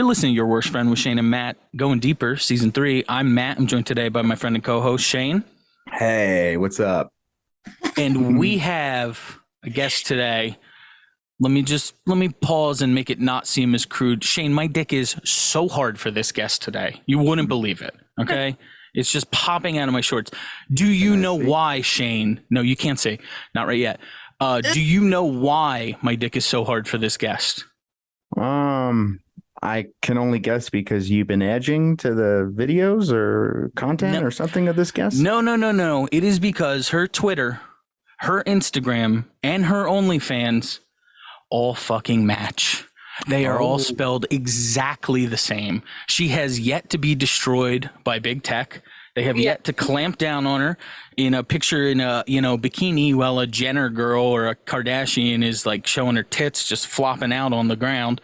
listening to Your Worst Friend with Shane and Matt, Going Deeper, Season 3. I'm Matt. I'm joined today by my friend and co-host, Shane. Hey, what's up? And we have a guest today. Let me pause and make it not seem as crude. Shane, my dick is so hard for this guest today. You wouldn't believe it, okay? It's just popping out of my shorts. Do you know why, Shane? No, you can't see. Not right yet. Do you know why my dick is so hard for this guest? I can only guess because you've been edging to the videos or content or something of this guest. No. It is because her Twitter, her Instagram, and her OnlyFans all fucking match. They are all spelled exactly the same. She has yet to be destroyed by big tech. They have yet to clamp down on her in a picture in a bikini while a Jenner girl or a Kardashian is like showing her tits just flopping out on the ground.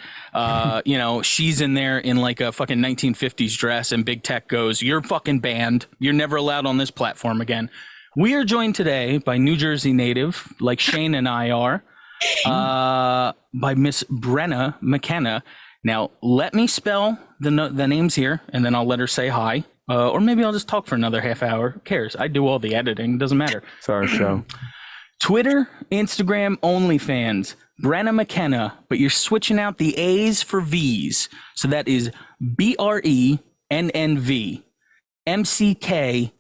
She's in there in like a fucking 1950s dress, and big tech goes, "You're fucking banned. You're never allowed on this platform again." We are joined today by New Jersey native, like Shane and I are, by Miss Brenna McKenna. Now, let me spell the names here, and then I'll let her say hi. Or maybe I'll just talk for another half hour. Who cares? I do all the editing. It doesn't matter. It's our show. Twitter, Instagram, OnlyFans, Brenna McKenna, but you're switching out the A's for V's. So that is BRENNV, MCKENNV.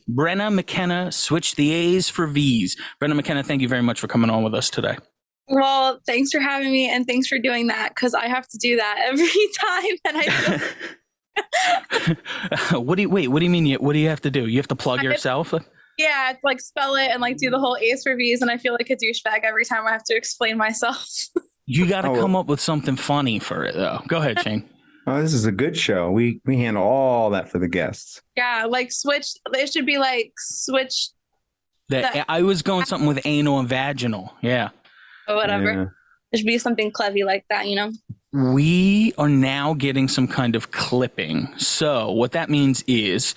Brenna McKenna, switch the A's for V's. Brenna McKenna, thank you very much for coming on with us today. Well, thanks for having me, and thanks for doing that, because I have to do that every time, and I feel What do you mean? What do you have to do? You have to plug yourself? Yeah, it's like spell it and like do the whole A's for V's, and I feel like a douchebag every time I have to explain myself. You got to come up with something funny for it, though. Go ahead, Shane. Oh, this is a good show. We handle all that for the guests. Yeah, like switch. It should be like switch. I was going something with anal and vaginal. Yeah. Or whatever. Yeah. There should be something clever like that, you know? We are now getting some kind of clipping. So what that means is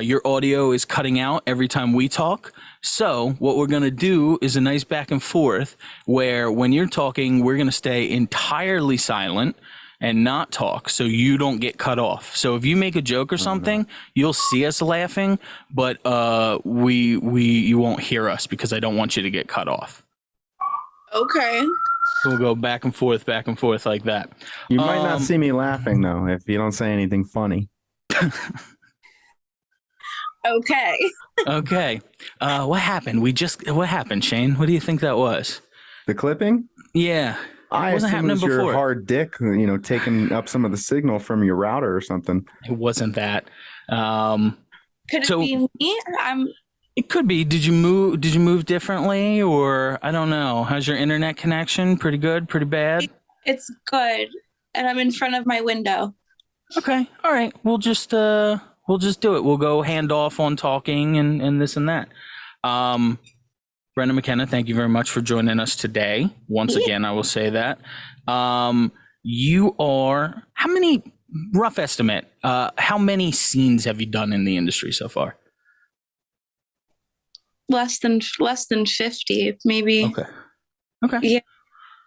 your audio is cutting out every time we talk. So what we're going to do is a nice back and forth where when you're talking, we're going to stay entirely silent and not talk so you don't get cut off. So if you make a joke or something, you'll see us laughing, but you won't hear us because I don't want you to get cut off. Okay. So we'll go back and forth like that. You might not see me laughing, though, if you don't say anything funny. Okay. Okay. What happened? What happened, Shane? What do you think that was? The clipping? Yeah. I wasn't assume it was happening your before. hard dick, taking up some of the signal from your router or something. It wasn't that. Could it be me? It could be. Did you move differently, or I don't know? How's your internet connection? Pretty good? Pretty bad? It's good, and I'm in front of my window. Okay. All right. We'll just do it. We'll go hand off on talking and this and that. Brenna McKenna, thank you very much for joining us today. Once again, I will say that. You are, how many, rough estimate, how many scenes have you done in the industry so far? Less than 50, maybe. Okay. Yeah.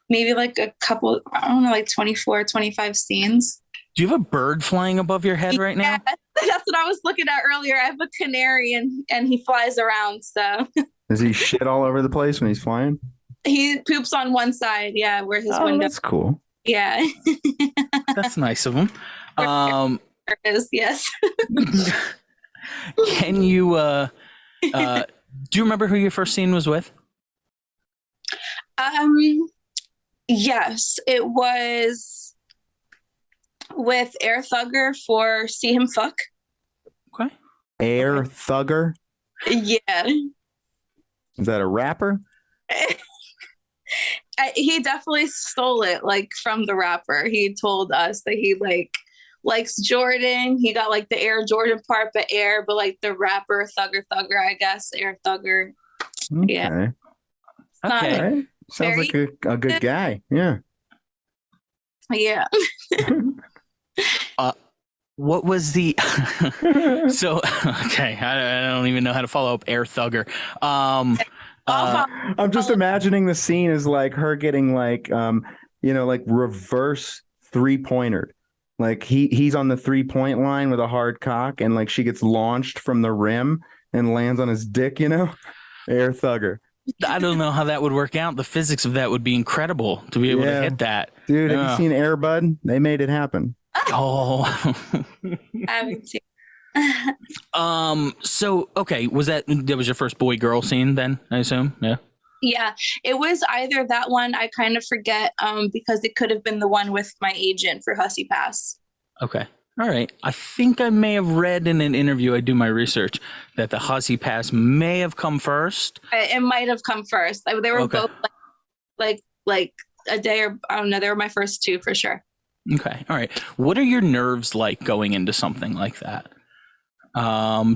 Maybe like a couple, I don't know, like 24, 25 scenes. Do you have a bird flying above your head right now? That's what I was looking at earlier. I have a canary and he flies around, so. Does he shit all over the place when he's flying? He poops on one side, yeah, where his window. That's cool. Yeah. That's nice of him. There is, yes. Can you, do you remember who your first scene was with? Yes, it was with Air Thugger for See Him Fuck. Okay. Air Thugger? Yeah. Is that a rapper? He definitely stole it, like, from the rapper. He told us that he likes Jordan. He got like the Air Jordan part, but like the rapper Thugger, I guess. Air Thugger. Okay. Yeah. Okay. Right. Sounds like a good guy. Yeah. Yeah. What was the so okay, I don't even know how to follow up Air Thugger. I'm just imagining the scene as like her getting like like reverse 3-pointer. Like he's on the 3-point line with a hard cock, and like she gets launched from the rim and lands on his dick, air thugger. I don't know how that would work out. The physics of that would be incredible to be able to hit that. Dude, have you seen Air Bud? They made it happen. Oh. I haven't seen. So okay, that was your first boy girl scene then, I assume? Yeah. Yeah, it was either that one, I kind of forget, because it could have been the one with my agent for Hussy Pass. Okay. All right. I think I may have read in an interview, I do my research, that the Hussy Pass may have come first. It might have come first. They were both like a day, or I don't know, they were my first two for sure. Okay. All right. What are your nerves like going into something like that?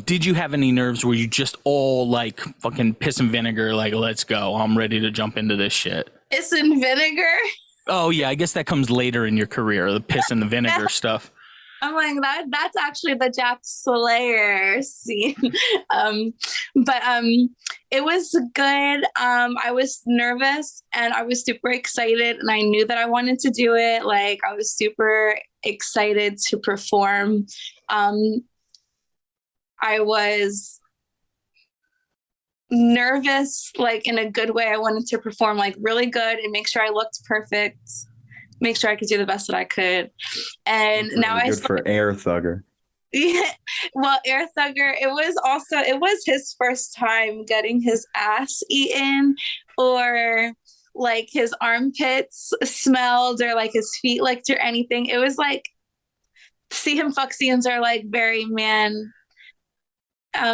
Did you have any nerves where you just all like fucking piss and vinegar, like, let's go, I'm ready to jump into this shit? Piss and vinegar? Oh yeah, I guess that comes later in your career, the piss and the vinegar stuff. I'm like, that's actually the Jack Slayer scene. But it was good. I was nervous and I was super excited, and I knew that I wanted to do it. Like, I was super excited to perform. I was nervous, like in a good way. I wanted to perform like really good and make sure I looked perfect, make sure I could do the best that I could. And really now good for Air Thugger. Yeah, well, Air Thugger, it was his first time getting his ass eaten, or like his armpits smelled, or like his feet licked, or anything. It was like, see him fuck scenes are like very man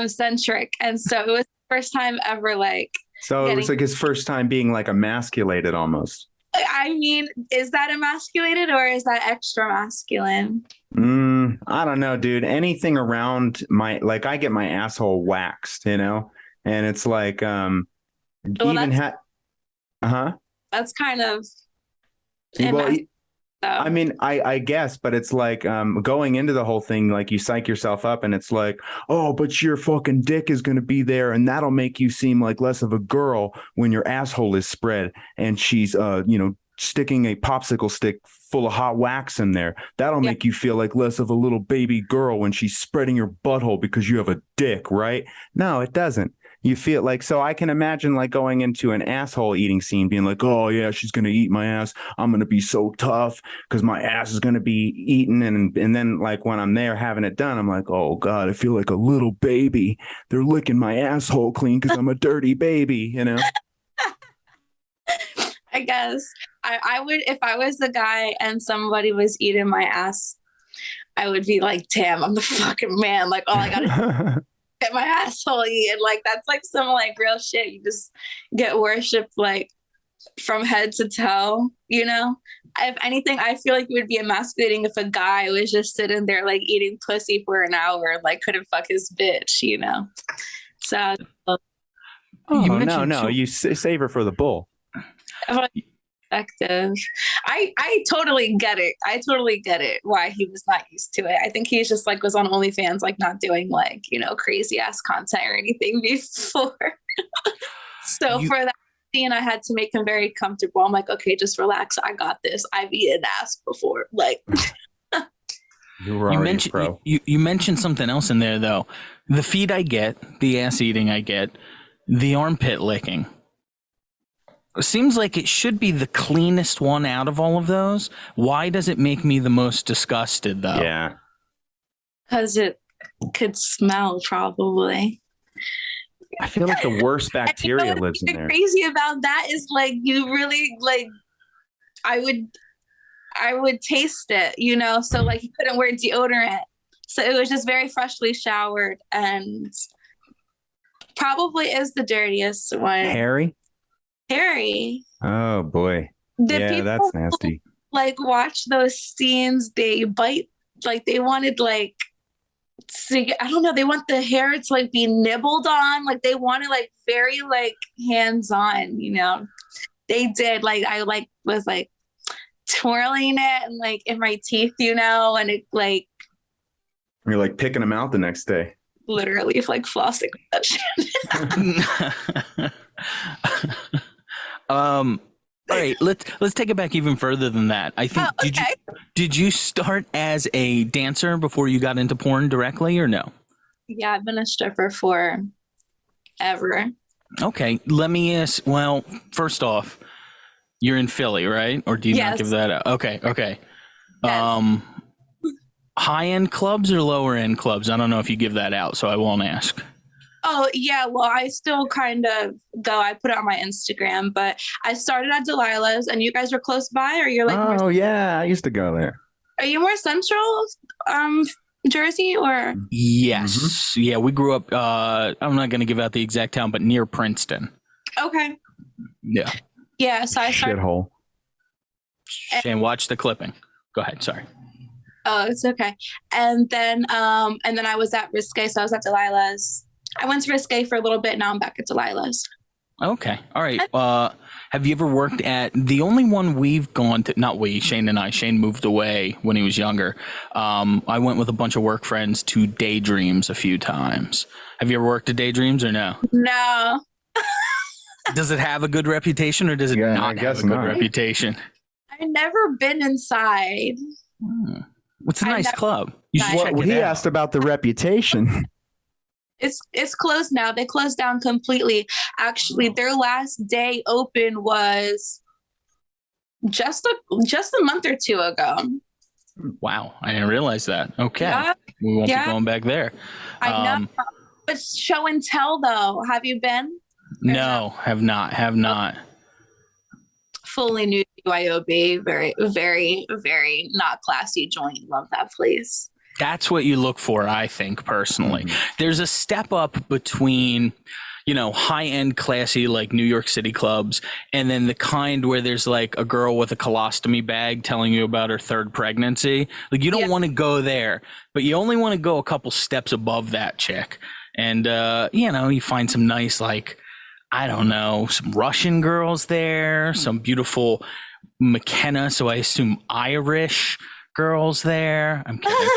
centric, and so it was the first time ever like. So it was like his first time being like emasculated almost. I mean, is that emasculated or is that extra masculine? I don't know, dude. Anything around like I get my asshole waxed, and it's like Well, even that's kind of well, I mean, I guess, but it's like going into the whole thing, like you psych yourself up, and it's like, oh, but your fucking dick is going to be there, and that'll make you seem like less of a girl when your asshole is spread and she's sticking a popsicle stick full of hot wax in there. That'll make you feel like less of a little baby girl when she's spreading your butthole because you have a dick, right? No, it doesn't. You feel like, so I can imagine like going into an asshole eating scene being like, oh yeah, she's going to eat my ass. I'm going to be so tough because my ass is going to be eaten. And then like when I'm there having it done, I'm like, oh God, I feel like a little baby. They're licking my asshole clean because I'm a dirty baby, I guess I would, if I was the guy and somebody was eating my ass, I would be like, damn, I'm the fucking man. Like, all I got to get my asshole eaten. Like, that's like some like real shit. You just get worshipped like from head to toe, If anything, I feel like it would be emasculating if a guy was just sitting there like eating pussy for an hour, like couldn't fuck his bitch, So no, you save her for the bull. Effective. I totally get it. I totally get it why he was not used to it. I think he's just like was on OnlyFans, like not doing like, crazy ass content or anything before. So for that scene, I had to make him very comfortable. I'm like, okay, just relax. I got this. I've eaten ass before. Like, you mentioned pro. You mentioned something else in there though. The feet I get, the ass eating I get, the armpit licking. It seems like it should be the cleanest one out of all of those. Why does it make me the most disgusted, though? Yeah. Because it could smell, probably. I feel like the worst bacteria lives in there. Crazy about that is like you really like. I would taste it, So like you couldn't wear deodorant, so it was just very freshly showered and probably is the dirtiest one. Harry. Oh boy. Yeah, that's nasty. Like watch those scenes, they bite, like they wanted like I don't know, they want the hair to like be nibbled on, like they wanted like very like hands-on, They did, like I like was like twirling it and like in my teeth, and it like you're like picking them out the next day. Literally like flossing that shit. All right, let's take it back even further than that. I think did you start as a dancer before you got into porn directly, or no? Yeah, I've been a stripper for ever. Okay, let me ask. Well, first off, you're in Philly, right? Or do you not give that out? Okay. Yes. High-end clubs or lower-end clubs? I don't know if you give that out, so I won't ask. Oh, yeah. Well, I still kind of go. I put it on my Instagram, but I started at Delilah's, and you guys were close by, or you're like, oh, yeah. I used to go there. Are you more central, Jersey, or? Yes. Mm-hmm. Yeah, we grew up, I'm not going to give out the exact town, but near Princeton. Okay. Yeah. Yeah, so I started. Shithole. Shane, watch the clipping. Go ahead. Sorry. Oh, it's okay. And then I was at Risque, so I was at Delilah's. I went to Risque for a little bit. Now I'm back at Delilah's. Okay. All right. Have you ever worked at the only one we've gone to? Not we, Shane and I. Shane moved away when he was younger. I went with a bunch of work friends to Daydreams a few times. Have you ever worked at Daydreams or no? No. Does it have a good reputation or does it not have a good reputation? I've never been inside. It's a nice club. You should check it out. He asked about the reputation. It's closed now. They closed down completely. Actually, their last day open was just a month or two ago. Wow, I didn't realize that. Okay, yeah. We won't be going back there. I know. But show and tell though. Have you been? No, have not. Fully new YOB. Very, very, very not classy joint. Love that place. That's what you look for, I think, personally. There's a step up between, high-end classy like New York City clubs and then the kind where there's like a girl with a colostomy bag telling you about her third pregnancy. Like you don't want to go there, but you only want to go a couple steps above that chick. And, you find some nice, like, I don't know, some Russian girls there, some beautiful McKenna, so I assume Irish girls there. I'm kidding.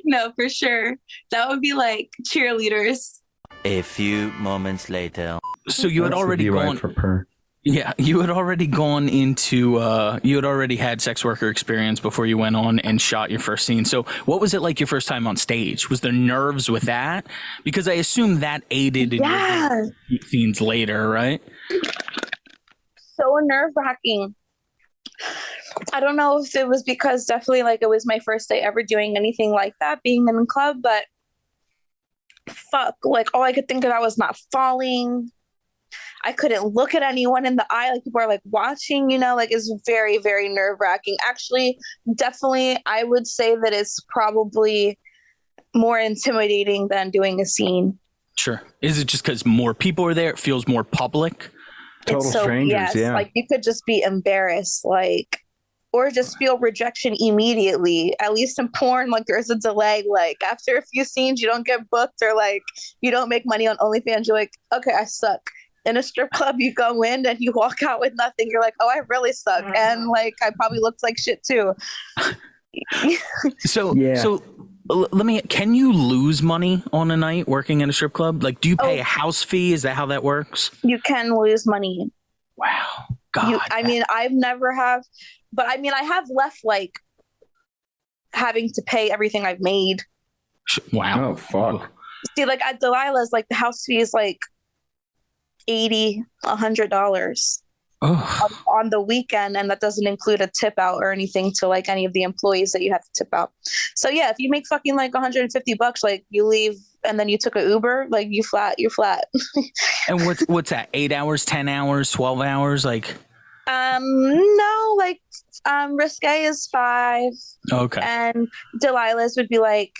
No, for sure. That would be like cheerleaders. A few moments later. So you had already gone. Yeah, you had already gone into. You had already had sex worker experience before you went on and shot your first scene. So what was it like your first time on stage? Was there nerves with that? Because I assume that aided in your scenes later, right? So nerve-wracking. I don't know if it was because definitely like it was my first day ever doing anything like that, being in a club, but fuck, like all I could think about was not falling. I couldn't look at anyone in the eye. Like people are like watching, like it's very, very nerve-wracking. Actually, definitely, I would say that it's probably more intimidating than doing a scene. Sure. Is it just because more people are there? It feels more public? Total strangers, yeah. Like you could just be embarrassed, or just feel rejection immediately. At least in porn, like there's a delay. Like after a few scenes, you don't get booked or like you don't make money on OnlyFans. You're like, okay, I suck. In a strip club, you go in and you walk out with nothing. You're like, oh, I really suck. And like, I probably looked like shit too. So can you lose money on a night working in a strip club? Like, do you pay a house fee? Is that how that works? You can lose money. Wow. God. I've never have, but I have left like having to pay everything I've made. Wow. Oh, fuck. See, like at Delilah's, like the house fee is like $100 on the weekend, and that doesn't include a tip out or anything to like any of the employees that you have to tip out. So yeah, if you make fucking like $150, like you leave and then you took an Uber, like you're flat. And what's that? 8 hours, 10 hours, 12 hours? Like no, like Risque is 5. Okay. And Delilah's would be like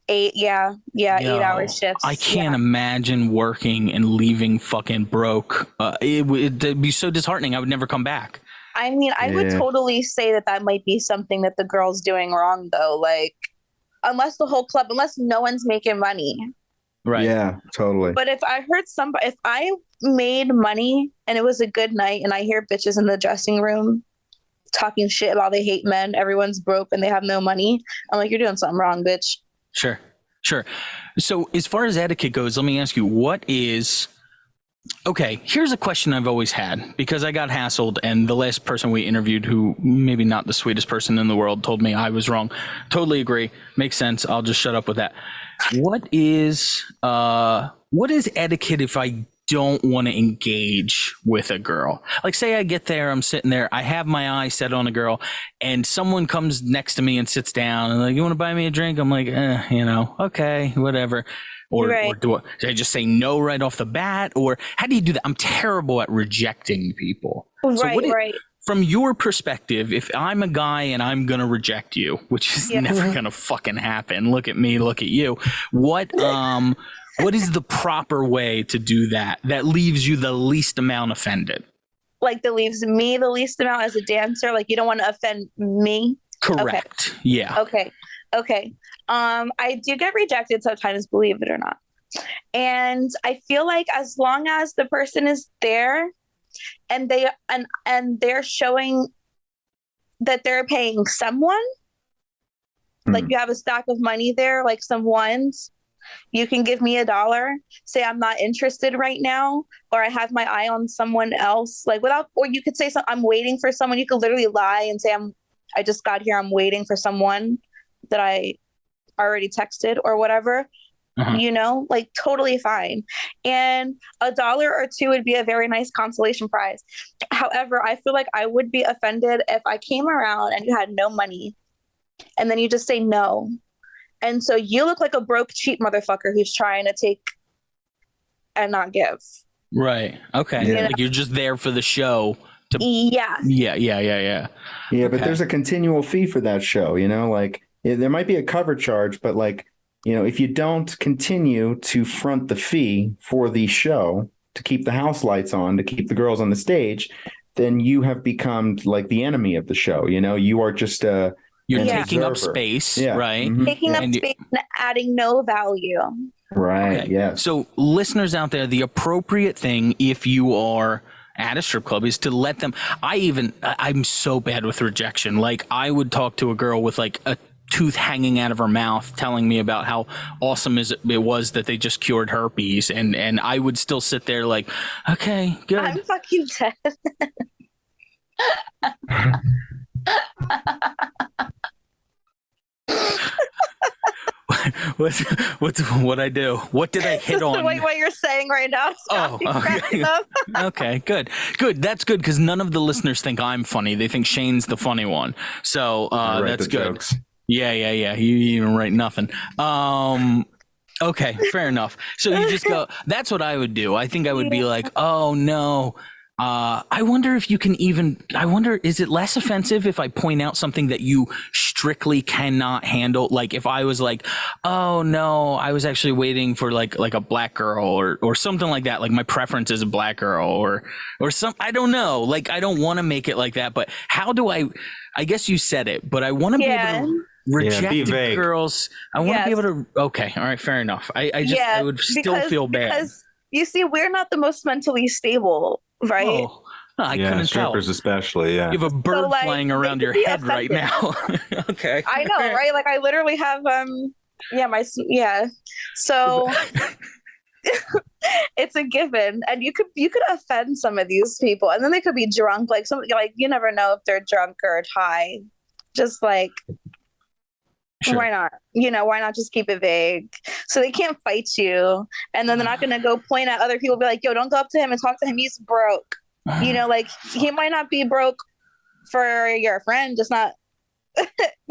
8, 8-hour shifts. I can't imagine working and leaving fucking broke. It'd be so disheartening. I would never come back. I would totally say that might be something that the girl's doing wrong, though. Like, unless no one's making money. Right. Yeah, totally. But if I made money and it was a good night and I hear bitches in the dressing room talking shit about they hate men, everyone's broke and they have no money, I'm like, you're doing something wrong, bitch. Sure. So as far as etiquette goes, let me ask you, what is Okay, here's a question I've always had because I got hassled, and the last person we interviewed, who maybe not the sweetest person in the world, told me I was wrong. Totally agree. Makes sense. I'll just shut up with that. What is etiquette if I don't want to engage with a girl? Like, say I get there, I'm sitting there, I have my eye set on a girl, and someone comes next to me and sits down and like, you want to buy me a drink? I'm like, okay, whatever. Or do I just say no right off the bat? Or how do you do that? I'm terrible at rejecting people. Right. From your perspective, if I'm a guy and I'm going to reject you, which is never going to fucking happen. Look at me, look at you. What is the proper way to do that leaves you the least amount offended? Like that leaves me the least amount as a dancer? Like you don't want to offend me? Correct. Okay. Yeah. Okay. I do get rejected sometimes, believe it or not. And I feel like as long as the person is there and they're showing that they're paying someone, like you have a stack of money there, like some ones, you can give me $1, say I'm not interested right now, or I have my eye on someone else, or you could say, I'm waiting for someone. You could literally lie and say, I just got here, I'm waiting for someone that I already texted or whatever, like totally fine. And $1 or $2 would be a very nice consolation prize. However, I feel like I would be offended if I came around and you had no money and then you just say no. And so you look like a broke, cheap motherfucker who's trying to take and not give. Right. Okay. Yeah. Like you're just there for the show. Yeah. Yeah, but there's a continual fee for that show, like there might be a cover charge, but like, if you don't continue to front the fee for the show to keep the house lights on, to keep the girls on the stage, then you have become like the enemy of the show. You are just you're taking up space, right? Mm-hmm. Taking up space and adding no value. Right. Okay. Yeah. So listeners out there, the appropriate thing if you are at a strip club is to let them. I'm so bad with rejection. Like I would talk to a girl with like a tooth hanging out of her mouth telling me about how awesome it was that they just cured herpes, and I would still sit there like, okay, good. I'm fucking dead. What I do? What did I hit on? What you're saying right now. Okay, good. That's good because none of the listeners think I'm funny. They think Shane's the funny one. So that's good. Jokes. Yeah. You even write nothing. Okay, fair enough. So you just go. That's what I would do. I think I would be like, oh no. I wonder if you can is it less offensive if I point out something that you strictly cannot handle? Like if I was like, oh no, I was actually waiting for like a black girl or something like that. Like my preference is a black girl or some, I don't know. Like I don't want to make it like that, but how do I guess you said it, but I want to be able to reject girls. I want to be able to, okay. All right. Fair enough. I would still feel bad. Because you see, we're not the most mentally stable. Right. Oh, I couldn't strippers tell. especially. Yeah. You have a bird flying around your head right now. Okay. I know, right? Like I literally have So it's a given, and you could offend some of these people, and then they could be drunk. Like you never know if they're drunk or high. Just like. Sure. Why not? Why not just keep it vague? So they can't fight you. And then they're not going to go point at other people, be like, yo, don't go up to him and talk to him. He's broke. Like he might not be broke for your friend, just not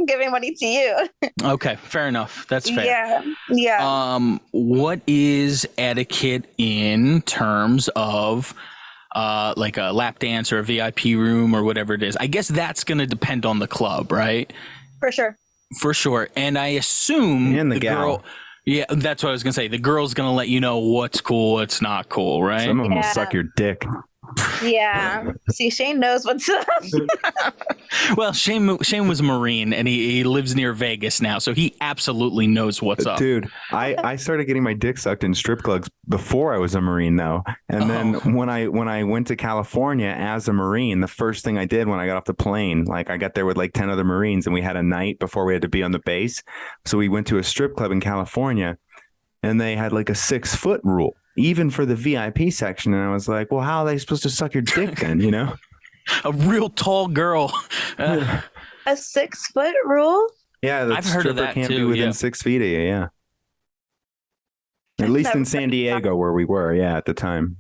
giving money to you. Okay. Fair enough. That's fair. Yeah. What is etiquette in terms of like a lap dance or a VIP room or whatever it is? I guess that's going to depend on the club, right? For sure. And I assume and the girl. Yeah, that's what I was going to say. The girl's going to let you know what's cool, what's not cool, right? Some of them will suck your dick. Yeah. See, Shane knows what's up. Well, Shane was a Marine, and he lives near Vegas now, so he absolutely knows what's up. Dude, I started getting my dick sucked in strip clubs before I was a Marine, though. And then when I went to California as a Marine, the first thing I did when I got off the plane, like I got there with like 10 other Marines, and we had a night before we had to be on the base. So we went to a strip club in California, and they had like a 6-foot rule. even for the VIP section. And I was like, well, how are they supposed to suck your dick then, you know? A real tall girl. A 6 foot rule? Yeah, the I've heard of that can't too, be within yeah. 6 feet of you, yeah. At least in San Diego where we were, yeah, at the time.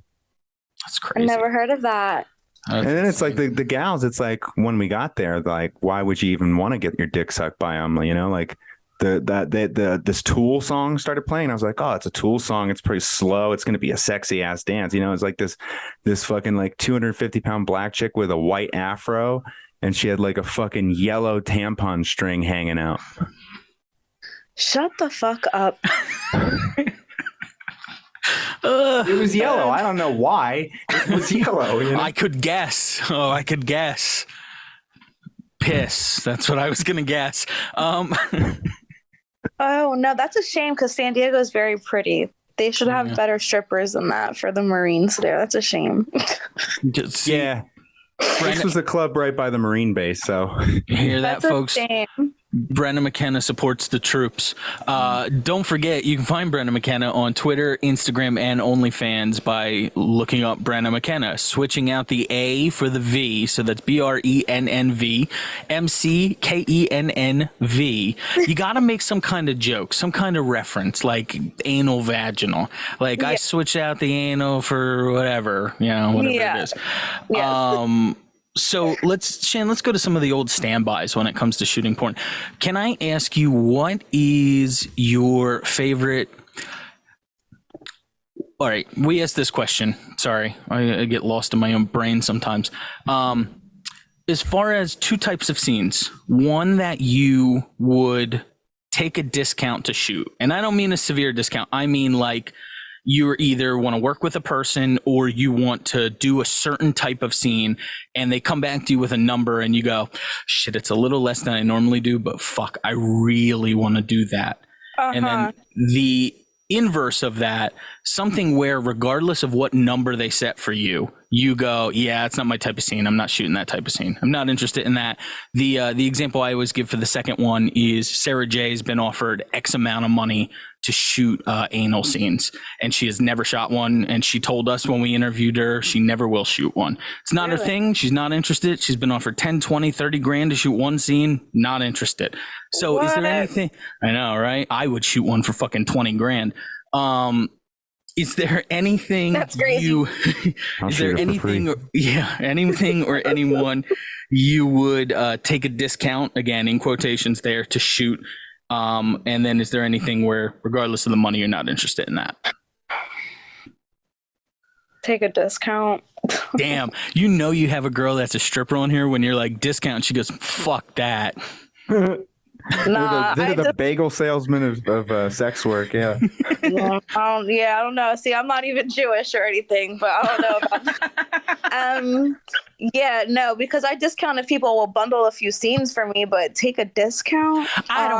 That's crazy. I never heard of that. And then it's like the gals, it's like when we got there, like, why would you even want to get your dick sucked by them? You know, like this Tool song started playing. I was like, oh, it's a Tool song. It's pretty slow. It's going to be a sexy ass dance. You know, it's like this fucking like 250-pound black chick with a white afro. And she had like a fucking yellow tampon string hanging out. Shut the fuck up. It was yellow. I don't know why. It was yellow. You know? I could guess. Oh, I could guess. Piss. That's what I was going to guess. Oh, no, that's a shame because San Diego is very pretty. They should have better strippers than that for the Marines there. That's a shame. Yeah. This was a club right by the Marine base, so you hear that, That's folks? a shame. Brenna McKenna supports the troops. Don't forget, you can find Brenna McKenna on Twitter, Instagram, and OnlyFans by looking up Brenna McKenna, switching out the A for the V. So that's BRENNV, MCKENNV. You got to make some kind of joke, some kind of reference, like anal vaginal. Like I switched out the anal for whatever, you know, whatever it is. Yes. So let's go to some of the old standbys when it comes to shooting porn. Can I ask you, what is your favorite? All right, we asked this question. Sorry, I get lost in my own brain sometimes. As far as two types of scenes, one that you would take a discount to shoot, and I don't mean a severe discount. I mean like you either want to work with a person or you want to do a certain type of scene and they come back to you with a number and you go, shit, it's a little less than I normally do, but fuck, I really want to do that. And then the inverse of that, something where regardless of what number they set for you, you go, yeah, it's not my type of scene. I'm not shooting that type of scene. I'm not interested in that. The example I always give for the second one is Sarah J's been offered X amount of money to shoot anal scenes, and she has never shot one. And she told us when we interviewed her, she never will shoot one. It's not her thing. She's not interested. She's been offered 10, 20, 30 grand to shoot one scene. Not interested. So is there anything? I know, right? I would shoot one for fucking 20 grand. Is there anything That's crazy. Is there anything anything or anyone you would take a discount, again in quotations there, to shoot? And then is there anything where regardless of the money you're not interested in that? Take a discount. Damn, you know you have a girl that's a stripper on here when you're like discount, she goes, fuck that. Nah, they're the bagel salesman of sex work. Yeah. I don't know. See, I'm not even Jewish or anything, but I don't know about that. Yeah, no, because I discount if people will bundle a few scenes for me, but take a discount.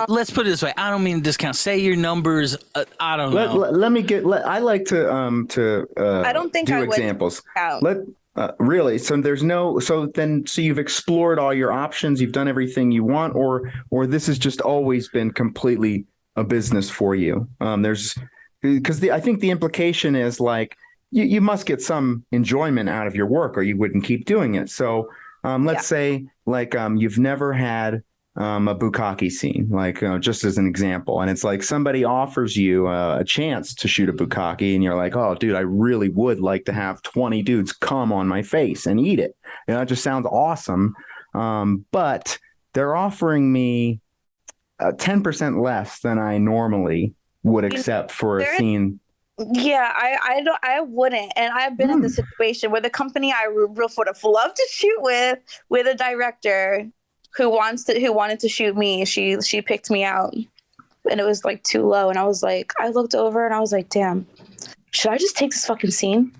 Let's put it this way. I don't mean discount. Say your numbers. I don't know. I like to I don't think do I would examples. discount. Really? So so you've explored all your options, you've done everything you want, or this has just always been completely a business for you? I think the implication is like you must get some enjoyment out of your work or you wouldn't keep doing it. So let's say like you've never had a bukkake scene, like just as an example, and it's like somebody offers you a chance to shoot a bukkake and you're like, oh dude, I really would like to have 20 dudes come on my face and eat it. You know, it just sounds awesome. But they're offering me 10% less than I normally would accept for a scene. Yeah, I wouldn't. And I've been in the situation where the company I would have loved to shoot with a director who wanted to shoot me, she picked me out, and it was like too low. And I was like, I looked over and I was like, damn, should I just take this fucking scene?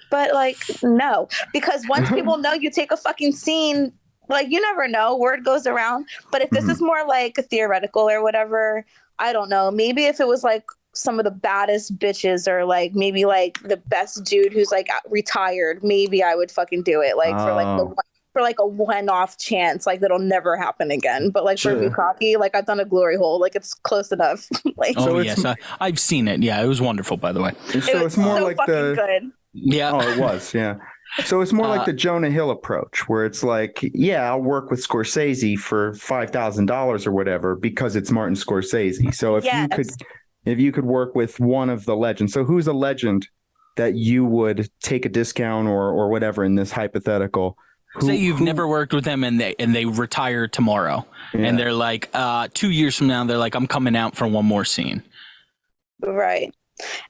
But like, no, because once people know you take a fucking scene, like you never know, word goes around. But if this is more like a theoretical or whatever, I don't know. Maybe if it was like some of the baddest bitches or like maybe like the best dude who's like retired, maybe I would fucking do it. Like for like the for like a one-off chance, like that'll never happen again. But like for Bukkake, like I've done a glory hole, like it's close enough. Like, oh yes, I've seen it. Yeah, it was wonderful, by the way. So it's more like the good. Yeah. Oh, it was. Yeah. So it's more like the Jonah Hill approach, where it's like, yeah, I'll work with Scorsese for $5,000 or whatever because it's Martin Scorsese. So if you could work with one of the legends, so who's a legend that you would take a discount or whatever in this hypothetical? Say you've never worked with them and they retire tomorrow, and they're like 2 years from now, they're like, I'm coming out for one more scene. Right.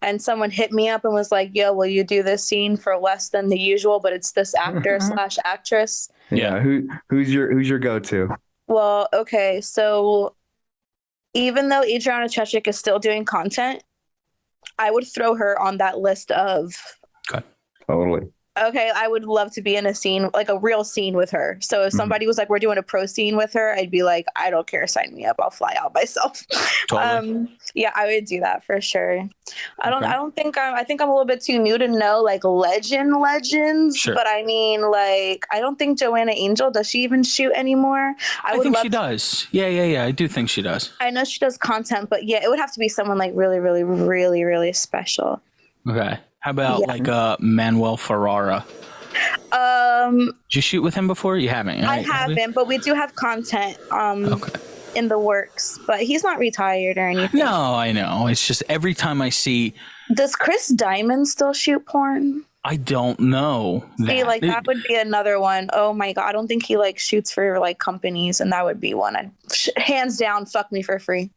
And someone hit me up and was like, yo, will you do this scene for less than the usual, but it's this actor / actress? Yeah. Who's your go-to? Well, okay. So even though Adriana Chechik is still doing content, I would throw her on that list of. Okay. Totally. Okay, I would love to be in a scene, like a real scene with her. So if somebody was like, we're doing a pro scene with her, I'd be like, I don't care, sign me up. I'll fly out myself. Totally. Yeah, I would do that for sure. I think I'm a little bit too new to know like legends. Sure. But I mean, like, I don't think Joanna Angel, does she even shoot anymore? I think she does. Yeah. I do think she does. I know she does content, but yeah, it would have to be someone like really, really, really, really special. Okay. How about like Manuel Ferrara? Did you shoot with him before? You haven't. Right? I haven't, but we do have content in the works. But he's not retired or anything. No, I know. It's just every time I see. Does Chris Diamond still shoot porn? I don't know. See, like that would be another one. Oh my god, I don't think he like shoots for like companies, and that would be one. Hands down, fuck me for free.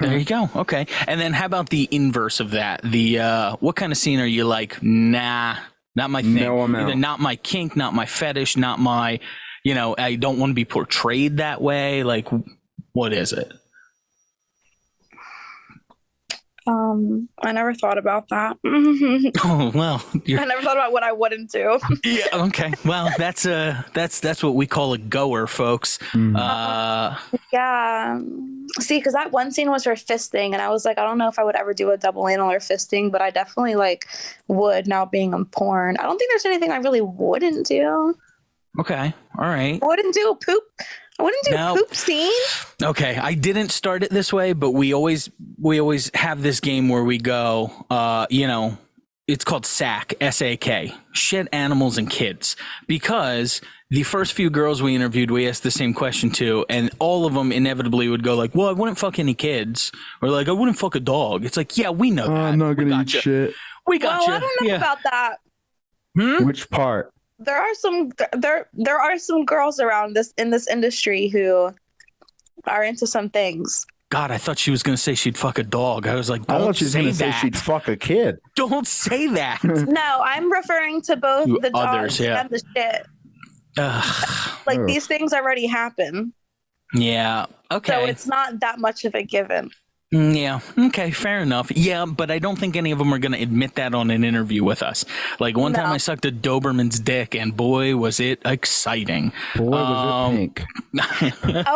There you go. Okay. And then how about the inverse of that? The what kind of scene are you like, nah, not my thing. No amount. Either not my kink, not my fetish, not my, I don't want to be portrayed that way. Like, what is it? I never thought about that. Oh, well. I never thought about what I wouldn't do. Yeah, okay. Well, that's what we call a goer, folks. Yeah. See, because that one scene was her fisting, and I was like, I don't know if I would ever do a double anal or fisting, but I definitely like would now being on porn. I don't think there's anything I really wouldn't do. Okay. All right. I wouldn't do a poop. I wouldn't do a poop scene. Okay, I didn't start it this way, but we always have this game where we go, it's called SAK, S-A-K, shit, animals, and kids, because the first few girls we interviewed, we asked the same question to, and all of them inevitably would go like, well, I wouldn't fuck any kids, or like, I wouldn't fuck a dog. It's like, yeah, we know that. I'm not gonna eat shit. We got you. I don't know about that. Which part? There are some girls around in this industry who are into some things. God, I thought she was going to say she'd fuck a dog. I was like, I don't thought she was say going to say that. she'd fuck a kid. Don't say that. No, I'm referring to both the others, dogs and the shit. Like these things already happen. Yeah. Okay. So it's not that much of a given. Yeah. Okay. Fair enough. Yeah, but I don't think any of them are going to admit that on an interview with us. Like one time I sucked a Doberman's dick, and boy, was it exciting. Boy, was it pink.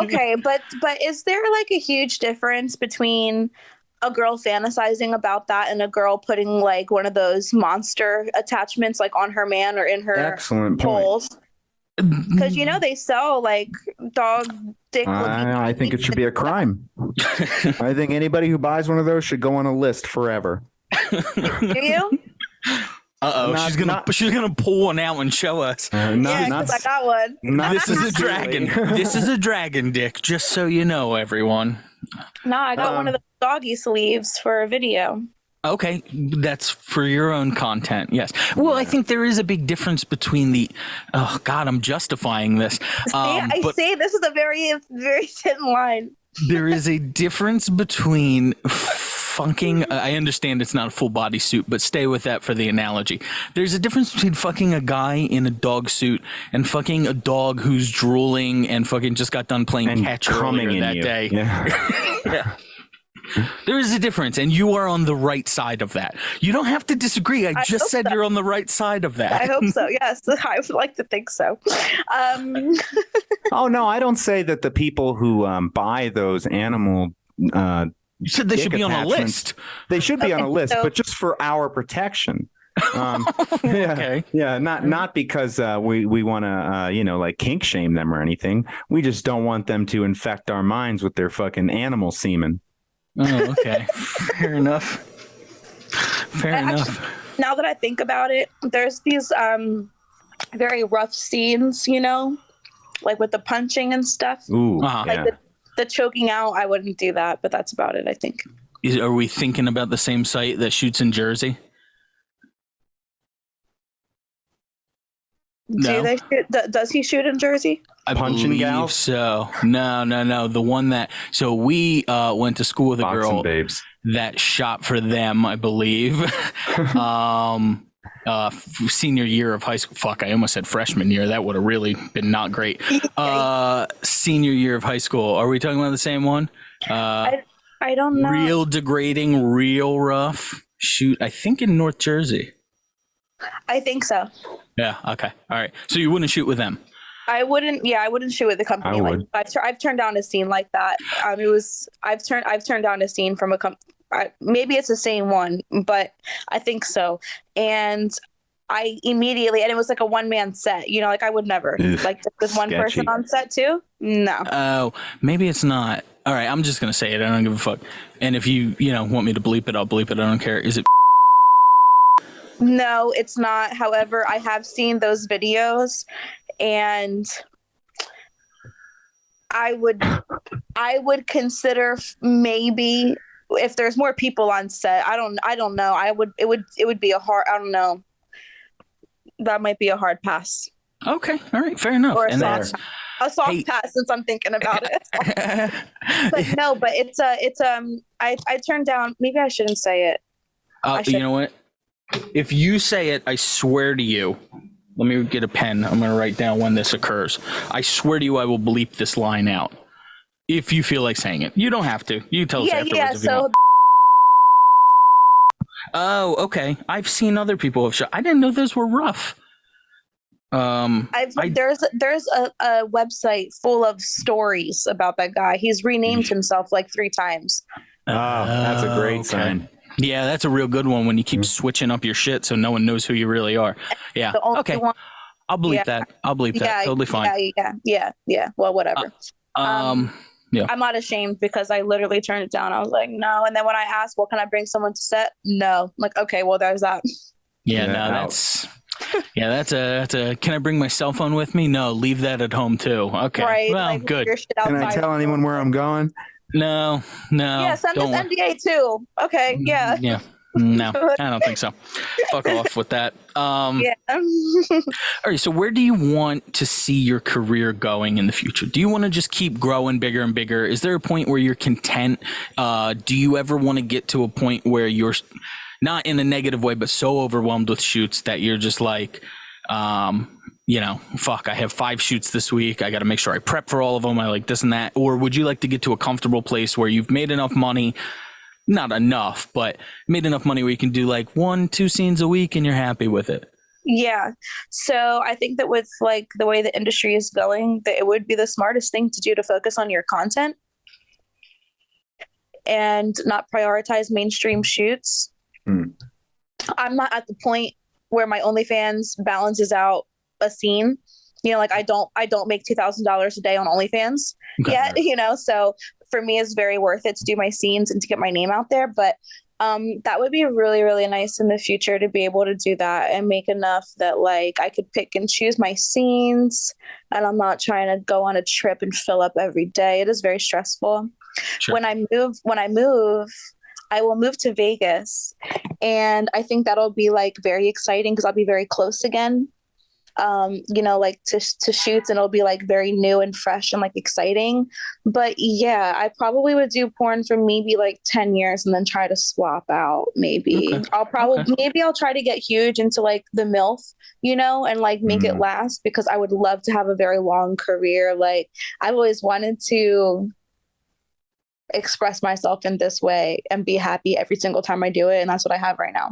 Okay, but is there like a huge difference between a girl fantasizing about that and a girl putting like one of those monster attachments like on her man or in her Excellent holes? point. Because they sell like dog dick. I think it should be a crime. I think anybody who buys one of those should go on a list forever. Do you? She's gonna pull one out and show us. Because I got one. This is a dragon. This is a dragon dick. Just so you know, everyone. No, I got one of the doggy sleeves for a video. Okay, that's for your own content. Yes. Well, I think there is a big difference between the. Oh God, I'm justifying this. I say this is a very, very thin line. There is a difference between funking. I understand it's not a full body suit, but stay with that for the analogy. There's a difference between fucking a guy in a dog suit and fucking a dog who's drooling and fucking just got done playing catch earlier that day. Yeah. There is a difference, and you are on the right side of that. You don't have to disagree. I just said you're on the right side of that. I hope so. Yes, I would like to think so. Oh no, I don't say that the people who buy those animal. You said they should be on a list. They should be on a list, but just for our protection. Yeah, yeah, not because we want to like kink shame them or anything. We just don't want them to infect our minds with their fucking animal semen. Oh, okay. Fair enough. Enough. Now that I think about it, there's these very rough scenes, like with the punching and stuff. Ooh, like the choking out. I wouldn't do that, but that's about it, I think. Are we thinking about the same site that shoots in Jersey? No. Does he shoot in Jersey? I believe so. No. The one that we went to school with a girl that shot for them, I believe. Senior year of high school. Fuck, I almost said freshman year. That would have really been not great. Senior year of high school. Are we talking about the same one? I don't know. Real degrading, real rough. Shoot, I think in North Jersey. I think so. Yeah. Okay. All right. So you wouldn't shoot with them? I wouldn't. Yeah, I wouldn't shoot with a company like that. I've turned down a scene like that. I've turned down a scene from a company. Maybe it's the same one, but I think so. And I immediately, and it was like a one-man set. Like I would never like with one person on set too. No. Oh, maybe it's not. All right. I'm just gonna say it. I don't give a fuck. And if you want me to bleep it, I'll bleep it. I don't care. Is it? No, it's not. However, I have seen those videos, and I would consider maybe if there's more people on set. I don't know. It would be a hard. I don't know. That might be a hard pass. Okay. All right. Fair enough. Or a soft pass since I'm thinking about it. But no, but it's I turned down. Maybe I shouldn't say it. You know what? If you say it, I swear to you, let me get a pen. I'm going to write down when this occurs. I swear to you, I will bleep this line out. If you feel like saying it. You don't have to. You tell us afterwards if you want. Oh, okay. I've seen other people have shot. I didn't know those were rough. There's a website full of stories about that guy. He's renamed himself like 3 times. Oh, that's a great sign. Yeah, that's a real good one when you keep switching up your shit so no one knows who you really are. Yeah. Okay. I'll bleep that. I'll bleep that. Totally fine. Yeah. Well, whatever. Yeah. I'm not ashamed because I literally turned it down. I was like, no. And then when I asked, well, can I bring someone to set? No. I'm like, okay, well, there's that. Yeah, no, that's a, can I bring my cell phone with me? No, leave that at home too. Okay. Right. Well, like, good. Can I tell anyone where I'm going? No. Yeah, send this NDA too. Okay, yeah. Yeah. No, I don't think so. Fuck off with that. Yeah. All right, so where do you want to see your career going in the future? Do you want to just keep growing bigger and bigger? Is there a point where you're content? Do you ever want to get to a point where you're not in a negative way, but so overwhelmed with shoots that you're just like, fuck, I have 5 shoots this week. I got to make sure I prep for all of them. I like this and that. Or would you like to get to a comfortable place where you've made enough money, not enough, but made enough money where you can do like 1-2 scenes a week and you're happy with it? Yeah. So I think that with like the way the industry is going, that it would be the smartest thing to do to focus on your content and not prioritize mainstream shoots. I'm not at the point where my OnlyFans balances out a scene. Like I don't make $2,000 a day on OnlyFans yet, so for me it's very worth it to do my scenes and to get my name out there. But that would be really, really nice in the future to be able to do that and make enough that like I could pick and choose my scenes and I'm not trying to go on a trip and fill up every day. It is very stressful. Sure. When I move, I will move to Vegas, and I think that'll be like very exciting because I'll be very close again. Like to shoots, and it'll be like very new and fresh and like exciting. But yeah, I probably would do porn for maybe like 10 years and then try to swap out. Maybe I'll try to get huge into like the MILF, and like make it last, because I would love to have a very long career. Like I've always wanted to express myself in this way and be happy every single time I do it, and that's what I have right now.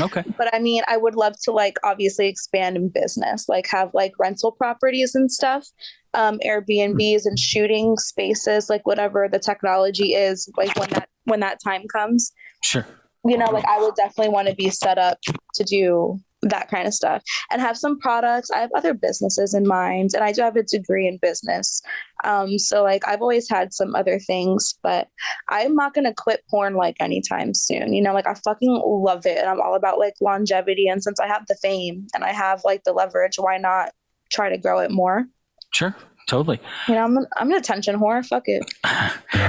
Okay. But I mean, I would love to like obviously expand in business, like have like rental properties and stuff, Airbnbs and shooting spaces, like whatever the technology is, like when that time comes. Sure. you know, like I would definitely want to be set up to do that kind of stuff and have some products. I have other businesses in mind, and I do have a degree in business. So like I've always had some other things, but I'm not going to quit porn like anytime soon. You know, like I fucking love it. And I'm all about like longevity. And since I have the fame and I have like the leverage, why not try to grow it more? Sure. Totally. You know, I'm an attention whore. Fuck it.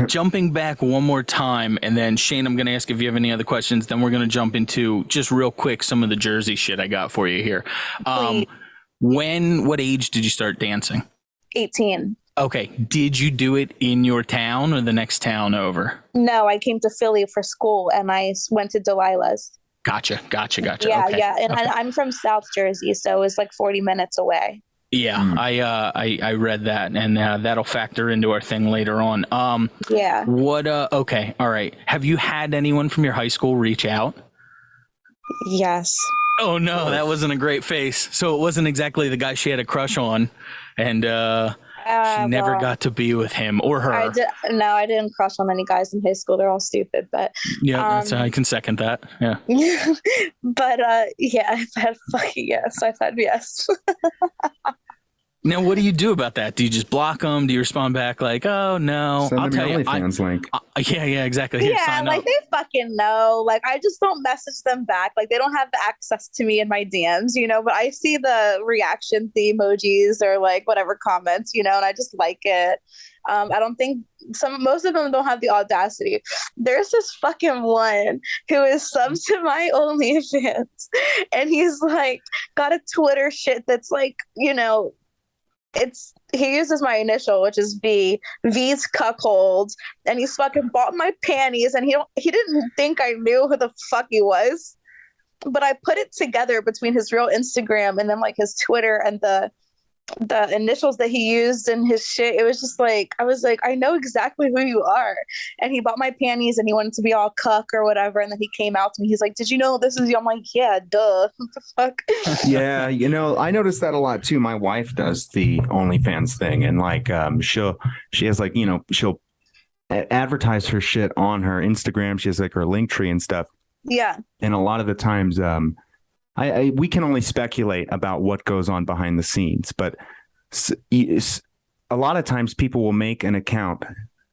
Jumping back one more time, and then Shane, I'm going to ask if you have any other questions. Then we're going to jump into just real quick some of the Jersey shit I got for you here. What age did you start dancing? 18. Okay. Did you do it in your town or the next town over? No, I came to Philly for school, and I went to Delilah's. Gotcha. Yeah, okay. yeah. And I'm from South Jersey, so it's like 40 minutes away. Yeah, I read that, and that'll factor into our thing later on. Yeah. Okay, all right. Have you had anyone from your high school reach out? Yes. Oh no, that wasn't a great face. So it wasn't exactly the guy she had a crush on, and she never got to be with him or her. I didn't crush on any guys in high school. They're all stupid, but yeah, I can second that. Yeah. But yeah, I've had fucking yes. I've had yes. Now, what do you do about that? Do you just block them? Do you respond back like, "Oh no"? Send them your OnlyFans link. Yeah, exactly. Here, yeah, like they fucking know. Like I just don't message them back. Like they don't have the access to me in my DMs, you know. But I see the reaction, the emojis, or like whatever comments, you know, and I just like it. I don't think most of them don't have the audacity. There's this fucking one who is subbed to my OnlyFans, and he's like got a Twitter shit that's like, you know. He uses my initial, which is V's cuckold, and he's fucking bought my panties, and he didn't think I knew who the fuck he was, but I put it together between his real Instagram and then like his Twitter and the initials that he used in his shit. It was just like I was like, I know exactly who you are. And he bought my panties and he wanted to be all cuck or whatever, and then he came out to me, he's like, did you know this is you? I'm like, yeah, duh. What the fuck? Yeah, you know, I noticed that a lot too. My wife does the OnlyFans thing, and like she has like, you know, she'll advertise her shit on her Instagram. She has like her link tree and stuff. Yeah. And a lot of the times we can only speculate about what goes on behind the scenes, but a lot of times people will make an account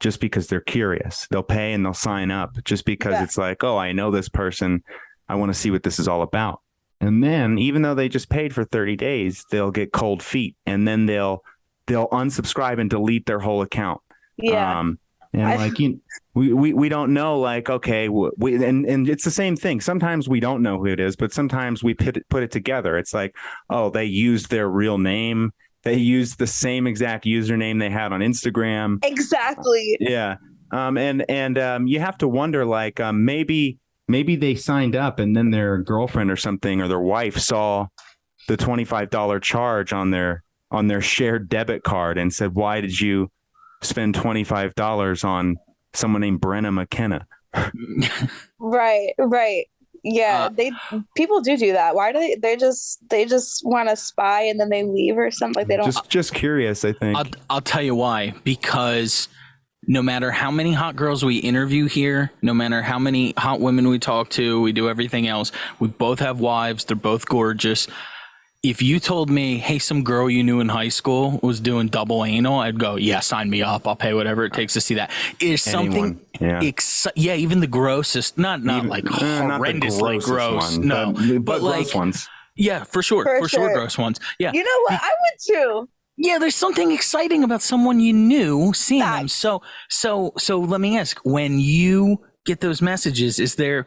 just because they're curious. They'll pay and they'll sign up just because it's like, oh, I know this person. I want to see what this is all about. And then even though they just paid for 30 days, they'll get cold feet, and then they'll unsubscribe and delete their whole account. Yeah. And like, we don't know, like, okay, and it's the same thing. Sometimes we don't know who it is, but sometimes we put it together. It's like, oh, they used their real name. They used the same exact username they had on Instagram. Exactly. Yeah. And you have to wonder, like, maybe they signed up and then their girlfriend or something or their wife saw the $25 charge on their shared debit card and said, why did you spend $25 on someone named Brenna McKenna? Right. Yeah, people do that. Why do they just want to spy and then they leave or something? Like they don't. Just curious, I think. I'll tell you why. Because no matter how many hot girls we interview here, no matter how many hot women we talk to, we do everything else. We both have wives. They're both gorgeous. If you told me, hey, some girl you knew in high school was doing double anal, I'd go, yeah, sign me up. I'll pay whatever it takes to see that. Is something, even the grossest, not like horrendously gross, ones, but like gross ones. Yeah, for sure, gross ones. Yeah, you know what? I would too. Yeah, there's something exciting about someone you knew seeing them. So let me ask: when you get those messages, is there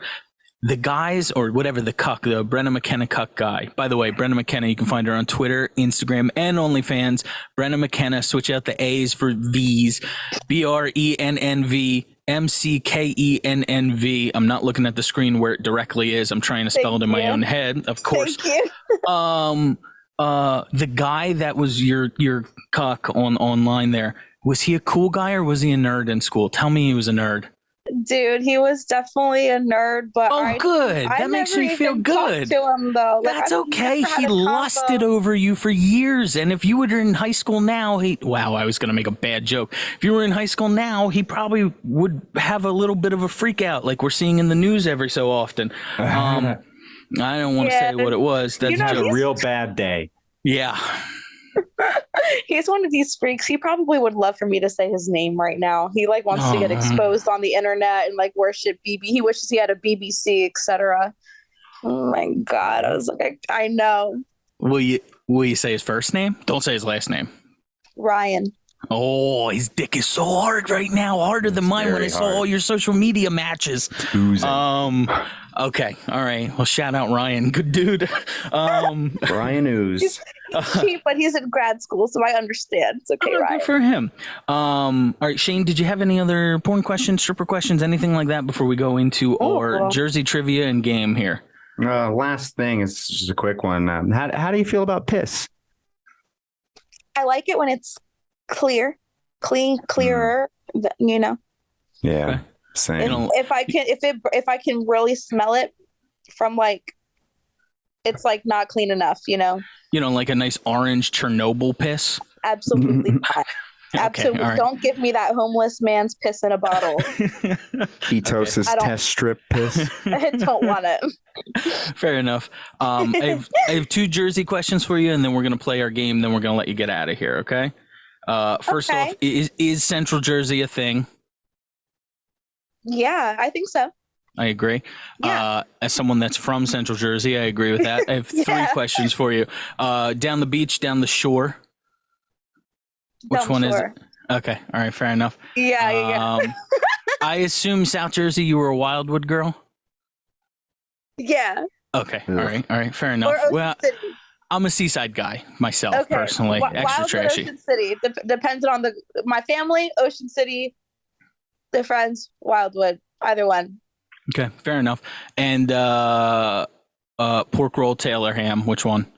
the guys or whatever, the cuck, the Brenna McKenna cuck guy? By the way, Brenna McKenna, you can find her on Twitter, Instagram, and OnlyFans. Brenna McKenna, switch out the A's for V's. BRENNVMCKENNV. I'm not looking at the screen where it directly is. I'm trying to spell it in my own head, of course. Thank you. The guy that was your cuck online there, was he a cool guy or was he a nerd in school? Tell me he was a nerd. Dude, he was definitely a nerd, but good. I That makes never me feel even good. talked to him though. That's I've okay. never had He a combo. lusted over you for years, and if you were in high school now, wow, I was going to make a bad joke. If you were in high school now, he probably would have a little bit of a freak out, like we're seeing in the news every so often. I don't want to say what it was. That's a real bad day. Yeah. He's one of these freaks. He probably would love for me to say his name right now. He like wants to get exposed on the internet and like worship BB. He wishes he had a BBC, etc. Oh my god! I was like, I know. Will you say his first name? Don't say his last name. Ryan. Oh, his dick is so hard right now, harder than mine when I saw all your social media matches. Okay, all right. Well, shout out Ryan, good dude. Ryan Ooze. He's cheap, but he's in grad school, so I understand. It's okay, Ryan. Good for him. All right, Shane, did you have any other porn questions, stripper questions, anything like that before we go into our Jersey trivia and game here? Last thing is just a quick one. How do you feel about piss? I like it when it's clearer, you know. Yeah, okay. same. If I can really smell it from like, it's like not clean enough, you know. You know, like a nice orange Chernobyl piss. Absolutely not. Absolutely, all right. Don't give me that homeless man's piss in a bottle. Ketosis test strip piss. I don't want it. Fair enough. I have two Jersey questions for you, and then we're gonna play our game. Then we're gonna let you get out of here. Okay. First off, is Central Jersey a thing? Yeah, I think so. I agree. Yeah. As someone that's from Central Jersey, I agree with that. I have three questions for you. Down the beach, down the shore. Which one is it? Okay. All right. Fair enough. Yeah. I assume South Jersey, you were a Wildwood girl? Yeah. Okay. All right. Fair enough. Well, I'm a seaside guy myself, personally. Extra Wildwood, trashy. Ocean City. Depends on my family, Ocean City, the friends, Wildwood, either one. Okay. Fair enough. And pork roll, Taylor ham, which one?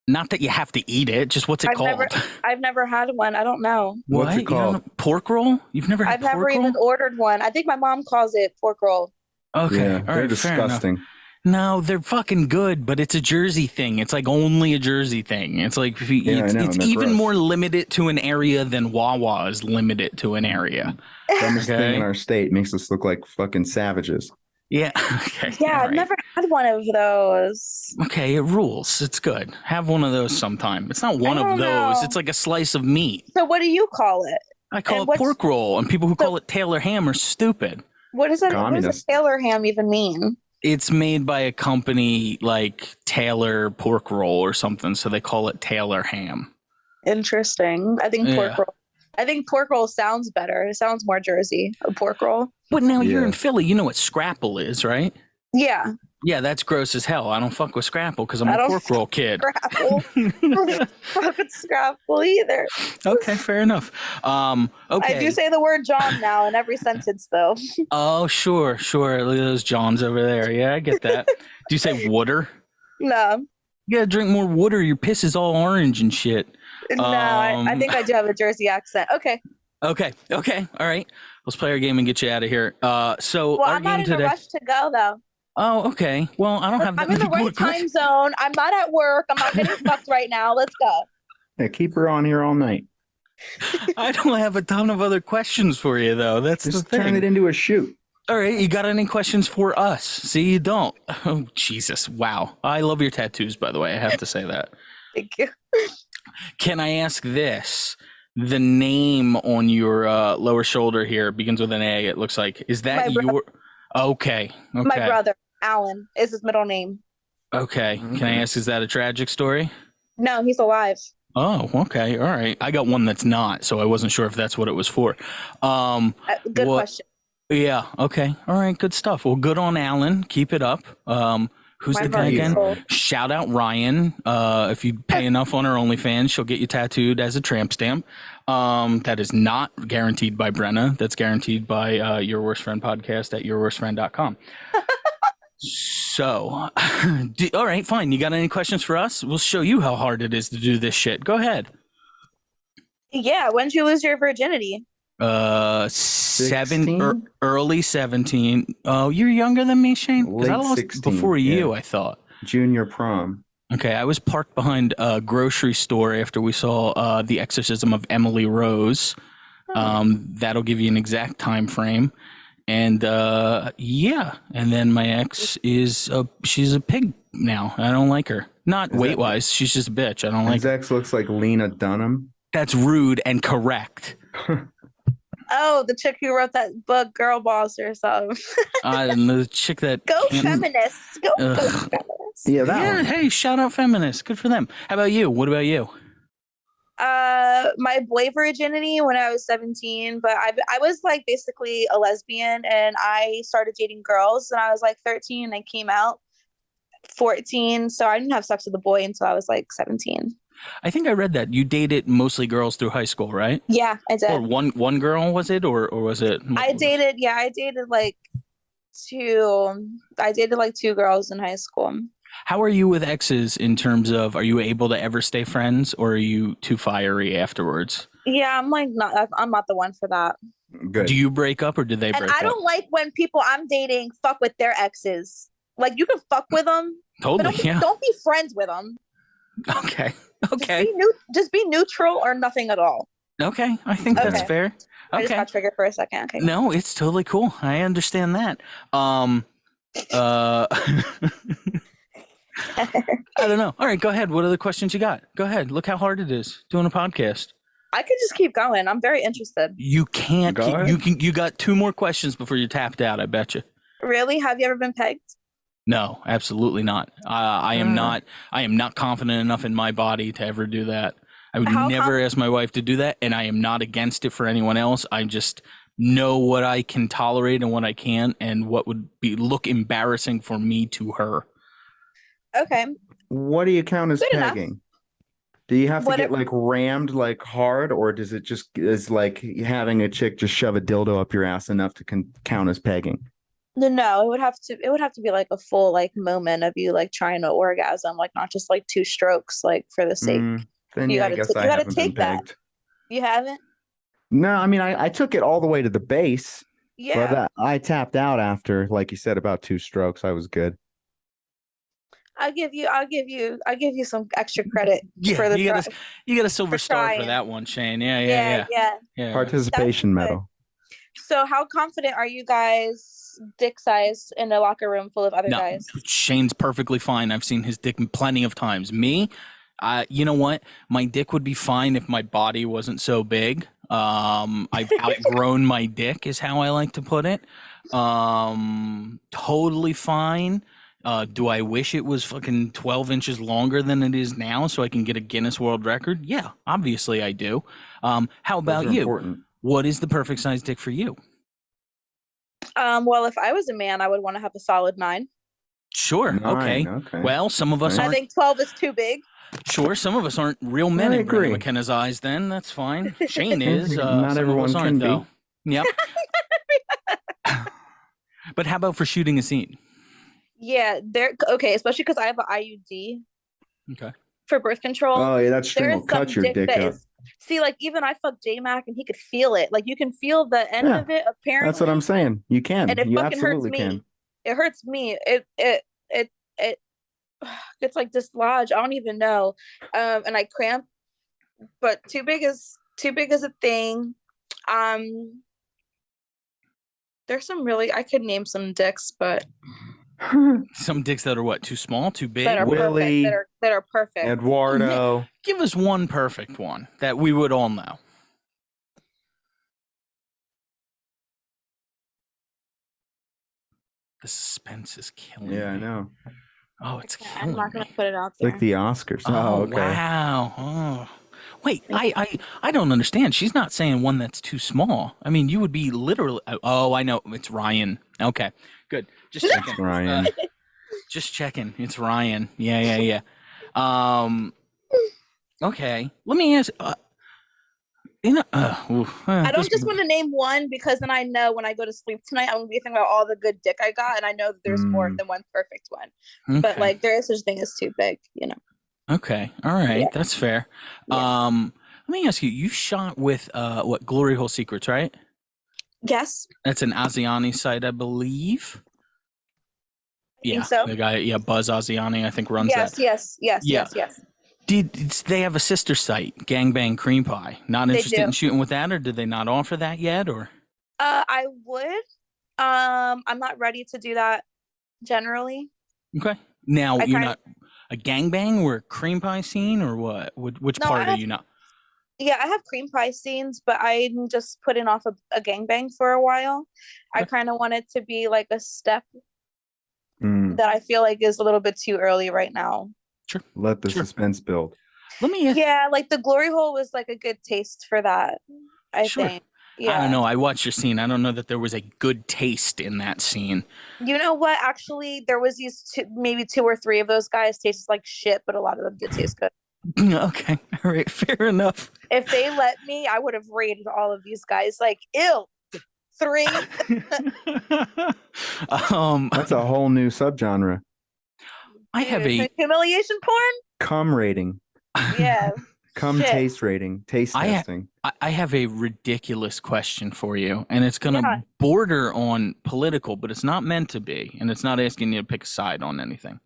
Not that you have to eat it, just what's it called? I've never had one. I don't know. What's it called? Pork roll? You've never had pork roll? I've never even ordered one. I think my mom calls it pork roll. Okay. Yeah, all right, they're disgusting. No, they're fucking good, but it's a Jersey thing. It's like only a Jersey thing. It's like it's even gross. more limited to an area than Wawa is limited to an area. Dumbest thing in our state makes us look like fucking savages. Yeah. Okay. Yeah, I've never had one of those. Okay, it rules. It's good. Have one of those sometime. It's not one of those. It's like a slice of meat. So what do you call it? I call it pork roll, and people who call it Taylor ham are stupid. What does a Taylor ham even mean? It's made by a company like Taylor Pork Roll or something, so they call it Taylor ham. Interesting. I think pork roll sounds better. It sounds more Jersey. A pork roll. But now you're in Philly. You know what scrapple is, right? Yeah. Yeah, that's gross as hell. I don't fuck with scrapple because I'm a pork roll kid. Scrapple. I don't fuck with scrapple either. Okay, fair enough. Okay. I do say the word John now in every sentence, though. Oh, sure. Look at those Johns over there. Yeah, I get that. Do you say water? No. You gotta drink more water. Your piss is all orange and shit. No, I think I do have a Jersey accent. Okay. All right. Let's play our game and get you out of here. So well, our I'm game not in today. a rush to go though. Oh, okay. Well, I don't have that. I'm in the right time zone. I'm not at work. I'm not getting fucked right now. Let's go. Yeah, keep her on here all night. I don't have a ton of other questions for you though. That's just the thing. turn it into a shoot. All right, you got any questions for us? See, you don't. Oh, Jesus. Wow. I love your tattoos, by the way. I have to say that. Thank you. Can I ask this? The name on your lower shoulder here begins with an A, it looks like. Is that your... Okay. My brother, Alan, is his middle name. Okay. Can I ask, is that a tragic story? No, he's alive. Oh, okay. All right. I got one that's not, so I wasn't sure if that's what it was for. Good question. Yeah. Okay. All right. Good stuff. Well, good on Alan. Keep it up. Who's the guy again? Shout out Ryan. If you pay enough on her OnlyFans, she'll get you tattooed as a tramp stamp. That is not guaranteed by Brenna. That's guaranteed by Your Worst Friend podcast at yourworstfriend.com. So, all right, fine. You got any questions for us? We'll show you how hard it is to do this shit. Go ahead. Yeah. When did you lose your virginity? Early 17. Oh, you're younger than me, Shane? 'Cause I Late lost 16, before you, yeah. I thought. Junior prom. Okay, I was parked behind a grocery store after we saw The Exorcism of Emily Rose. That'll give you an exact time frame. And yeah, and then my ex she's a pig now. I don't like her. Not weight wise, she's just a bitch. I don't like His her. ex looks like Lena Dunham. That's rude and correct. Oh, the chick who wrote that book, Girl Boss or something. And the chick that Go feminists. Go feminists. Yeah, that one. Hey, shout out feminists. Good for them. How about you? What about you? My boy virginity when I was 17, but I was like basically a lesbian, and I started dating girls when I was like 13 and I came out 14, so I didn't have sex with a boy until I was like 17. I think I read that you dated mostly girls through high school, right? Yeah, I did. Or one girl, was it, or was it? I dated like two girls in high school. How are you with exes in terms of, are you able to ever stay friends, or are you too fiery afterwards? Yeah, I'm not the one for that. Good. Do you break up, or did they break up? And I don't like when people I'm dating fuck with their exes. Like, you can fuck with them. Totally, but yeah. Don't be friends with them. Okay. Just be neutral or nothing at all. Okay, I think that's fair. Okay. I just got triggered for a second. Okay. No, it's totally cool. I understand that. I don't know. All right, go ahead. What other questions you got? Go ahead. Look how hard it is doing a podcast. I could just keep going. I'm very interested. You can't. You got 2 more questions before you're tapped out. I bet you. Really? Have you ever been pegged? No, absolutely not. I am not. I am not confident enough in my body to ever do that. I would never ask my wife to do that, and I am not against it for anyone else. I just know what I can tolerate and what I can't, and what would look embarrassing for me to her. Okay. What do you count as pegging? Enough. Do you have to get like rammed like hard, or does it just is like having a chick just shove a dildo up your ass enough to count as pegging? No, it would have to be like a full like moment of you like trying to orgasm, like not just like 2 strokes, like for the sake. Then you gotta take that. You haven't? No, I mean I took it all the way to the base. Yeah. But I tapped out after, like you said, about 2 strokes. I was good. I'll give you some extra credit for the you got a silver star for that one, Shane. Yeah. Participation medal. So how confident are you guys dick size in a locker room full of other guys? Shane's perfectly fine. I've seen his dick plenty of times. Me, you know what? My dick would be fine if my body wasn't so big. I've outgrown my dick is how I like to put it. Totally fine. Do I wish it was fucking 12 inches longer than it is now so I can get a Guinness World Record? Yeah, obviously I do. How about you? Important. What is the perfect size dick for you? Well, if I was a man, I would want to have a solid 9. Sure. 9, okay. Well, some of us aren't. I think 12 is too big. Sure. Some of us aren't real men in Brenna McKenna's eyes. Then that's fine. Shane is. Not everyone can be. Though. Yep. But how about for shooting a scene? Yeah, okay, especially because I have an IUD. Okay. For birth control. Oh yeah, that string will cut your dick up. See, like even I fucked J-Mac and he could feel it. Like you can feel the end of it. Apparently, that's what I'm saying. You can. And it you fucking hurts me. Can. It hurts me. It's like dislodged. I don't even know. And I cramp. But too big is a thing. There's some really I could name some dicks, but some dicks that are what? Too small, too big? That are Willie, perfect. That are perfect. Eduardo. Give us one perfect one that we would all know. The suspense is killing me. Yeah, I know. Oh, it's killing I'm not going to put it out there. Like the Oscars. Oh, okay. Wow. Oh. Wait, I don't understand. She's not saying one that's too small. I mean, you would be literally. Oh, I know. It's Ryan. Okay, good. Just checking. Ryan. Just checking. It's Ryan. Yeah. Okay. Let me ask. I don't just want to name one because then I know when I go to sleep tonight, I'm going to be thinking about all the good dick I got, and I know that there's more than one perfect one. Okay. But like, there is such thing as too big, you know. Okay. All right. Yeah. That's fair. Yeah. Let me ask you, you shot with what, Glory Hole Secrets, right? Yes. That's an Asiani site, I believe. I think so. The guy, Buzz Asiani, I think runs that. Yes. Did they have a sister site, Gangbang Cream Pie? Not interested in shooting with that, or did they not offer that yet? Or I would. I'm not ready to do that generally. Okay. Now you're not a gangbang or a cream pie scene, or what? Which part are you not? Yeah, I have cream pie scenes, but I'm just putting off a gangbang for a while. I kind of want it to be like a step that I feel like is a little bit too early right now. Sure. Let the suspense build. Let me. Yeah, like the Glory Hole was like a good taste for that. I think. Yeah. I don't know. I watched your scene. I don't know that there was a good taste in that scene. You know what? Actually, there was maybe 2 or 3 of those guys tasted like shit, but a lot of them did taste good. Okay. All right. Fair enough. If they let me, I would have rated all of these guys like, ew, 3. That's a whole new subgenre. I have a humiliation porn. Cum rating. Yeah. Cum taste rating. Taste testing. I have a ridiculous question for you, and it's going to border on political, but it's not meant to be, and it's not asking you to pick a side on anything.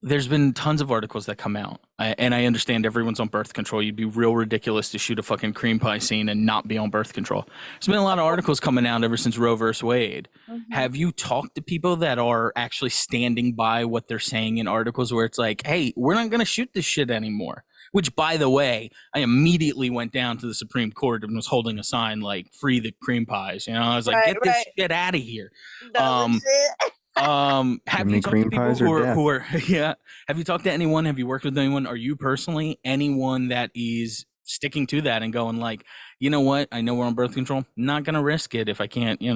There's been tons of articles that come out, and I understand everyone's on birth control. You'd be real ridiculous to shoot a fucking cream pie scene and not be on birth control. There's been a lot of articles coming out ever since Roe versus Wade. Mm-hmm. Have you talked to people that are actually standing by what they're saying in articles where it's like, hey, we're not going to shoot this shit anymore? Which, by the way, I immediately went down to the Supreme Court and was holding a sign like, free the cream pies. You know, I was like, get this shit out of here. Have you talked to people who are have you talked to anyone? Have you worked with anyone? Are you personally anyone that is sticking to that and going like, you know what? I know we're on birth control. I'm not going to risk it if I can't, get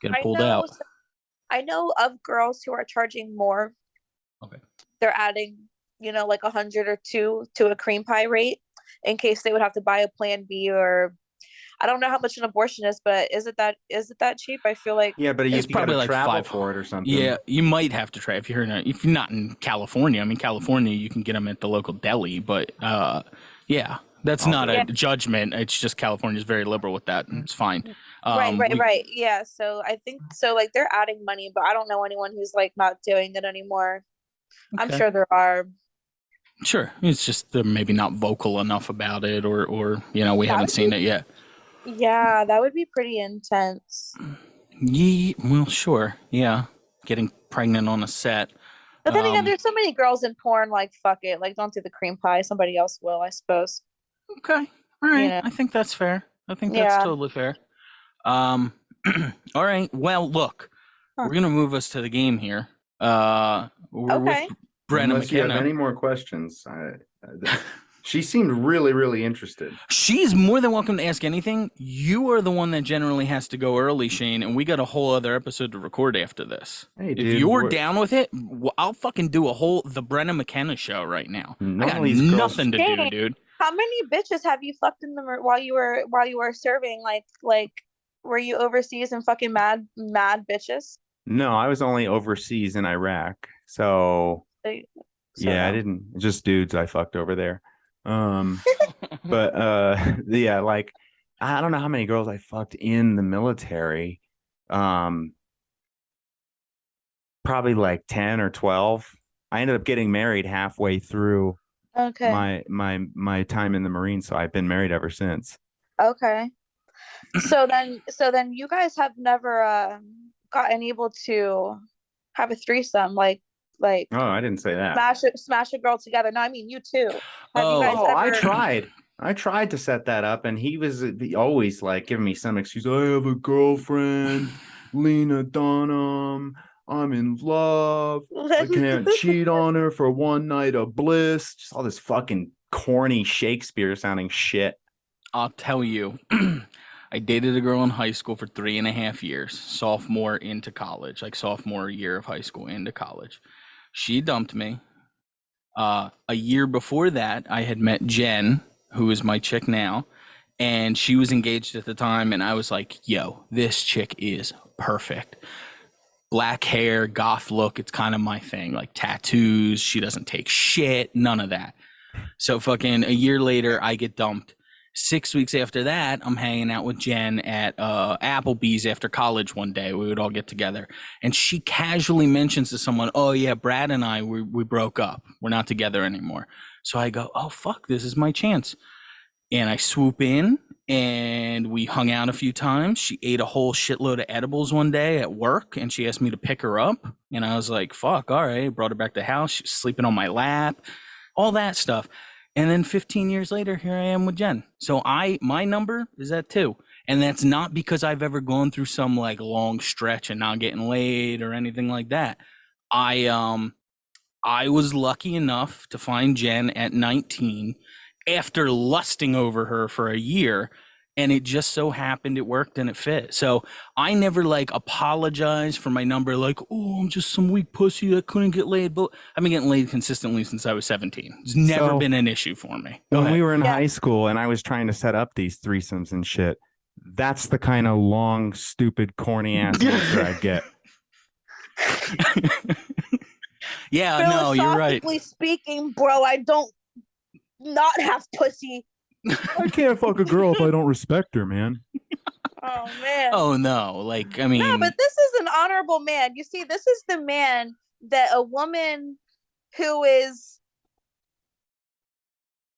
it pulled out. I know of girls who are charging more. Okay. They're adding, like 100 or 2 to a cream pie rate in case they would have to buy a Plan B, or I don't know how much an abortion is, but is it that cheap? I feel like but it's probably like travel for it or something. Yeah, you might have to try if you're not in California. I mean, California, you can get them at the local deli, but that's not a judgment. It's just California's very liberal with that, and it's fine. Right. Yeah, so I think so. Like they're adding money, but I don't know anyone who's like not doing it anymore. Okay. I'm sure there are. Sure, it's just they're maybe not vocal enough about it, or we haven't seen it yet. Yeah, that would be pretty intense. Yeah, well, sure. Yeah, getting pregnant on a set. But then again, there's so many girls in porn. Like, fuck it. Like, don't do the cream pie. Somebody else will, I suppose. Okay. All right. I think that's fair. I think that's totally fair. All right. Well, look, we're gonna move us to the game here. We're with Brenna Unless you McKenna. have any more questions, she seemed really, really interested. She's more than welcome to ask anything. You are the one that generally has to go early, Shane, and we got a whole other episode to record after this. Hey, if you're down with it, I'll fucking do the Brenna McKenna show right now. I got nothing to do, dude. How many bitches have you fucked in while you were serving? Like, were you overseas and fucking mad bitches? No, I was only overseas in Iraq, so yeah, I didn't. Just dudes I fucked over there. But like I don't know how many girls I fucked in the military. Probably like 10 or 12. I ended up getting married halfway through my time in the Marines, so I've been married ever since. Okay. So then you guys have never gotten able to have a threesome like oh, I didn't say that. Smash a girl together. No, I mean you too. I tried to set that up, and he was always like giving me some excuse. I have a girlfriend, Lena Dunham. I'm in love. I can't cheat on her for one night of bliss. Just all this fucking corny Shakespeare sounding shit. I'll tell you, I dated a girl in high school for 3.5 years, sophomore into college, like sophomore year of high school into college. She dumped me. A year before that, I had met Jen, who is my chick now, and she was engaged at the time, and I was like, yo, this chick is perfect. Black hair, goth look, it's kind of my thing. Like tattoos, she doesn't take shit, none of that. So fucking a year later, I get dumped. 6 weeks after that, I'm hanging out with Jen at Applebee's after college one day. We would all get together. And she casually mentions to someone, oh, yeah, Brad and I, we broke up. We're not together anymore. So I go, oh, fuck, this is my chance. And I swoop in, and we hung out a few times. She ate a whole shitload of edibles one day at work, and she asked me to pick her up. And I was like, fuck, all right. Brought her back to the house. She's sleeping on my lap, all that stuff. And then 15 years later, here I am with Jen. So my number is at 2. And that's not because I've ever gone through some like long stretch and not getting laid or anything like that. I was lucky enough to find Jen at 19 after lusting over her for a year. And it just so happened it worked and it fit. So I never like apologize for my number, like, oh, I'm just some weak pussy that couldn't get laid. But I've been getting laid consistently since I was 17. It's never been an issue for me. When we were in high school and I was trying to set up these threesomes and shit, that's the kind of long, stupid, corny ass answer I get. Yeah, no, you're right. Philosophically speaking, bro, I don't not have pussy. I can't fuck a girl if I don't respect her, man. Oh man. Oh no, like I mean. No, but this is an honorable man. You see, this is the man that a woman who is.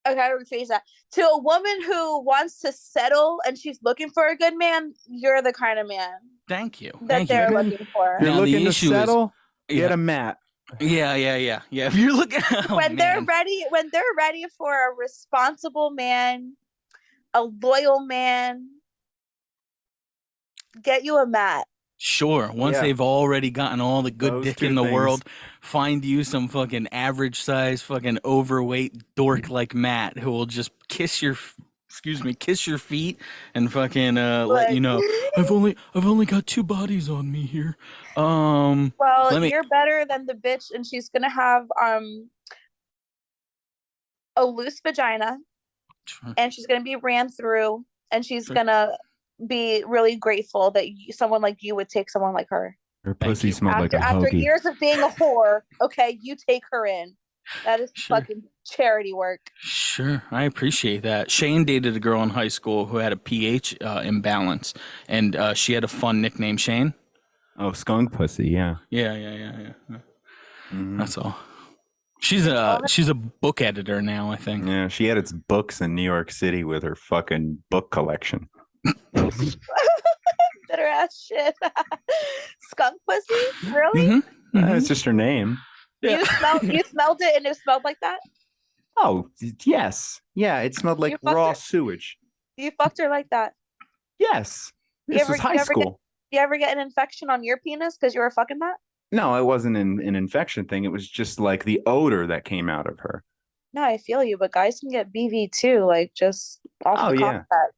Okay, I rephrase that. To a woman who wants to settle and she's looking for a good man, you're the kind of man. Thank you. That they're looking for. If you're Now, looking to settle, get a mat. Yeah. If you're looking when they're ready for a responsible man, a loyal man, get you a mat. Sure. Once they've already gotten all the good dick in the world, find you some fucking average size, fucking overweight dork like Matt who will just kiss your feet and fucking let you know I've only got 2 bodies on me here. You're better than the bitch, and she's gonna have a loose vagina, and she's gonna be ran through, and she's gonna be really grateful that someone like you would take someone like her. Her pussy smelled like a after hoagie. years of being a whore. Okay, you take her in. That is fucking charity work. Sure, I appreciate that. Shane dated a girl in high school who had a pH imbalance, and she had a fun nickname, Shane. Oh, skunk pussy, yeah. Yeah. Mm-hmm. That's all. She's a book editor now, I think. Yeah, she edits books in New York City with her fucking book collection. Bitter ass shit. Skunk pussy? Really? Mm-hmm. It's just her name. Yeah. You smelled it and it smelled like that? Oh, yes. Yeah, it smelled like raw sewage. You fucked her like that? Yes. This was high school. You ever get an infection on your penis because you were fucking that? No, it wasn't an infection thing. It was just like the odor that came out of her. No, I feel you, but guys can get BV too, like just off the contact.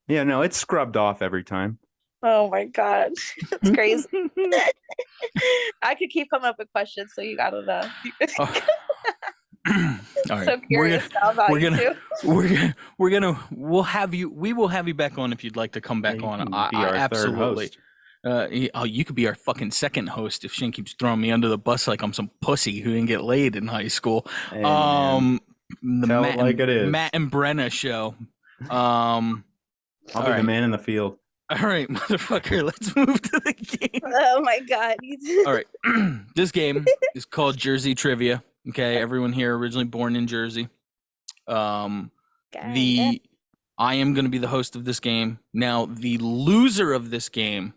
Yeah, no, it's scrubbed off every time. Oh my god, it's crazy. I could keep coming up with questions, so you gotta know. All right. So curious about we will have you back on if you'd like to come back on. Absolutely. You could be our fucking second host if Shane keeps throwing me under the bus like I'm some pussy who didn't get laid in high school. Hey, the Matt and Brenna show. I'll be the man in the field. All right, motherfucker, let's move to the game. Oh my god. All right. This game is called Jersey Trivia. Okay, everyone here originally born in Jersey. I am going to be the host of this game. Now, the loser of this game,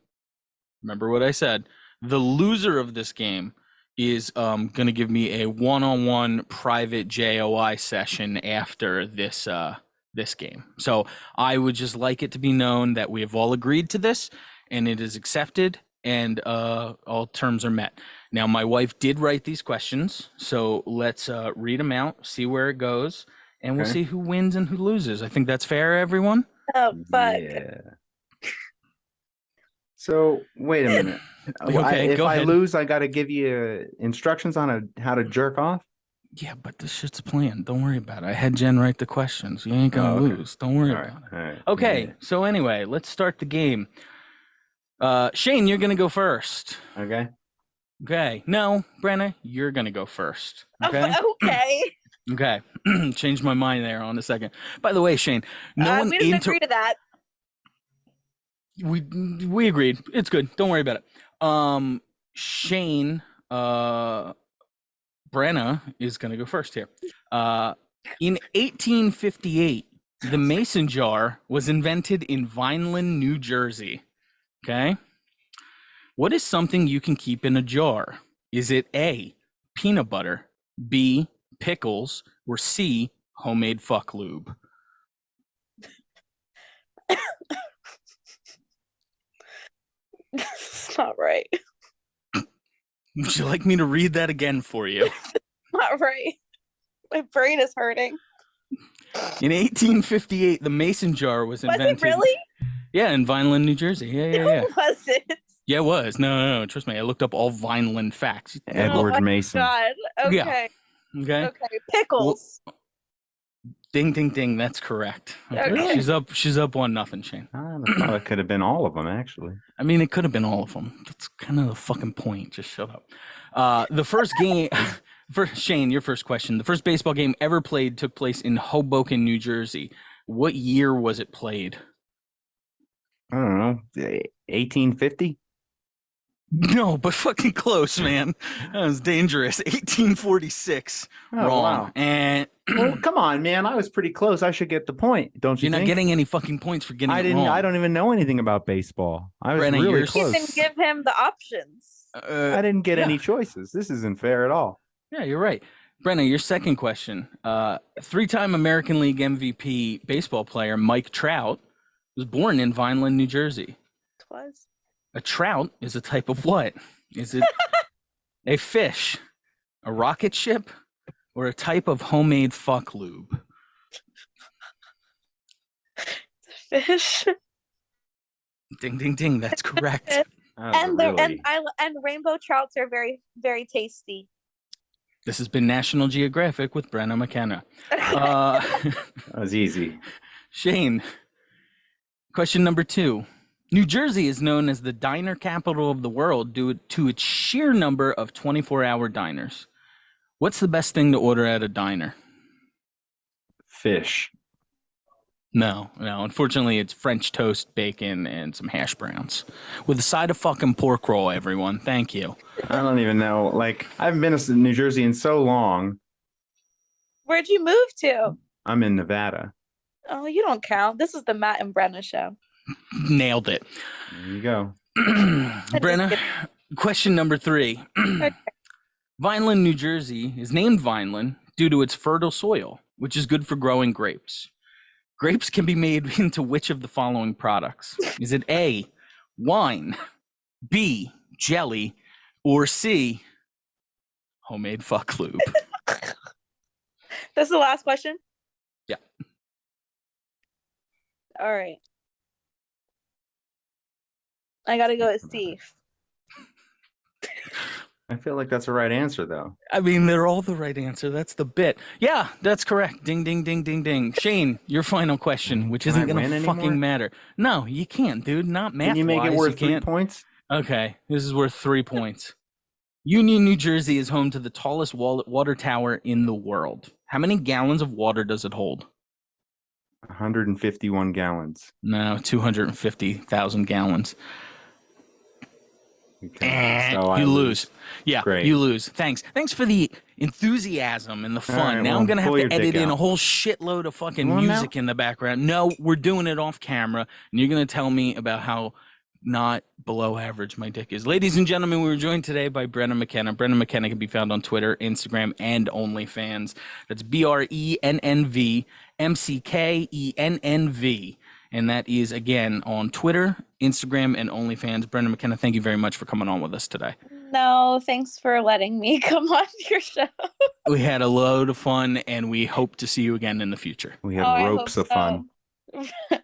remember what I said, the loser of this game is going to give me a one-on-one private JOI session after this game. So I would just like it to be known that we have all agreed to this and it is accepted and all terms are met. Now, my wife did write these questions, so let's read them out, see where it goes, and we'll see who wins and who loses. I think that's fair, everyone. Oh, fuck. Yeah. So, wait a minute. Okay, if I lose, I got to give you instructions on how to jerk off? Yeah, but this shit's planned. Don't worry about it. I had Jen write the questions. You ain't going to lose. Don't worry about it. All right. Okay, so anyway, let's start the game. Shane, you're going to go first. Okay. Okay. No, Brenna, you're going to go first. Okay? Okay. Okay. Changed my mind there on a second. By the way, Shane, no one we didn't agree to that. We agreed. It's good. Don't worry about it. Shane, Brenna is going to go first here. In 1858, the mason jar was invented in Vineland, New Jersey. Okay. What is something you can keep in a jar? Is it A, peanut butter, B, pickles, or C, homemade fuck lube? It's not right. Would you like me to read that again for you? Not right. My brain is hurting. In 1858, the mason jar was invented. Was it really? Yeah, in Vineland, New Jersey. Yeah. Was it? Yeah, it was. No. Trust me. I looked up all Vineland facts. Edward Mason. God. Okay. Yeah. Okay. Pickles. Well, ding, ding, ding. That's correct. Okay. She's up 1-0, Shane. I thought it could have been all of them, actually. I mean, it could have been all of them. That's kind of the fucking point. Just shut up. The first game, Shane, your first question. The first baseball game ever played took place in Hoboken, New Jersey. What year was it played? I don't know. 1850? No, but fucking close, man. That was dangerous. 1846. Oh, Wrong. wow. And well, come on, man. I was pretty close. I should get the point, don't you you're think? not getting any fucking points for getting it wrong. I don't even know anything about baseball. I was Brenna, really you're close. You didn't give him the options. I didn't get any choices. This isn't fair at all. Yeah, you're right. Brenna, your second question. Three-time American League MVP baseball player Mike Trout was born in Vineland, New Jersey. Was. A trout is a type of what? Is it a fish, a rocket ship, or a type of homemade fuck lube? Fish. Ding, ding, ding. That's correct. And rainbow trouts are very, very tasty. This has been National Geographic with Brenna McKenna. That was easy. Shane, question number 2. New Jersey is known as the diner capital of the world due to its sheer number of 24-hour diners. What's the best thing to order at a diner? Fish. No. Unfortunately, it's French toast, bacon, and some hash browns with a side of fucking pork roll, everyone. Thank you. I don't even know. Like, I haven't been to New Jersey in so long. Where'd you move to? I'm in Nevada. Oh, you don't count. This is the Matt and Brenna show. Nailed it. There you go. Brenna, question number 3. Vineland, New Jersey is named Vineland due to its fertile soil, which is good for growing grapes. Grapes can be made into which of the following products? Is it A, wine, B, jelly, or C, homemade fuck lube? That's the last question? Yeah. All right. I gotta go with C. I feel like that's the right answer, though. I mean, they're all the right answer. That's the bit. Yeah, that's correct. Ding, ding, ding, ding, ding. Shane, your final question, which isn't going to fucking matter. No, you can't, dude. Not math-wise. Can you make it worth 3 points? Okay, this is worth 3 points. Union, New Jersey is home to the tallest water tower in the world. How many gallons of water does it hold? 151 gallons. No, 250,000 gallons. Okay. So you lose. Yeah, Great. You lose. Thanks for the enthusiasm and the fun. Right, now well, I'm going to have pull to your edit dick in out. a whole shitload of fucking Come on music in the background. No, we're doing it off camera, and you're going to tell me about how not below average my dick is. Ladies and gentlemen, we were joined today by Brenna McKenna. Brenna McKenna can be found on Twitter, Instagram, and OnlyFans. That's BRENNV MCKENNV. And that is, again, on Twitter, Instagram, and OnlyFans. Brenna McKenna, thank you very much for coming on with us today. No, thanks for letting me come on your show. We had a load of fun, and we hope to see you again in the future. We had ropes of fun. So.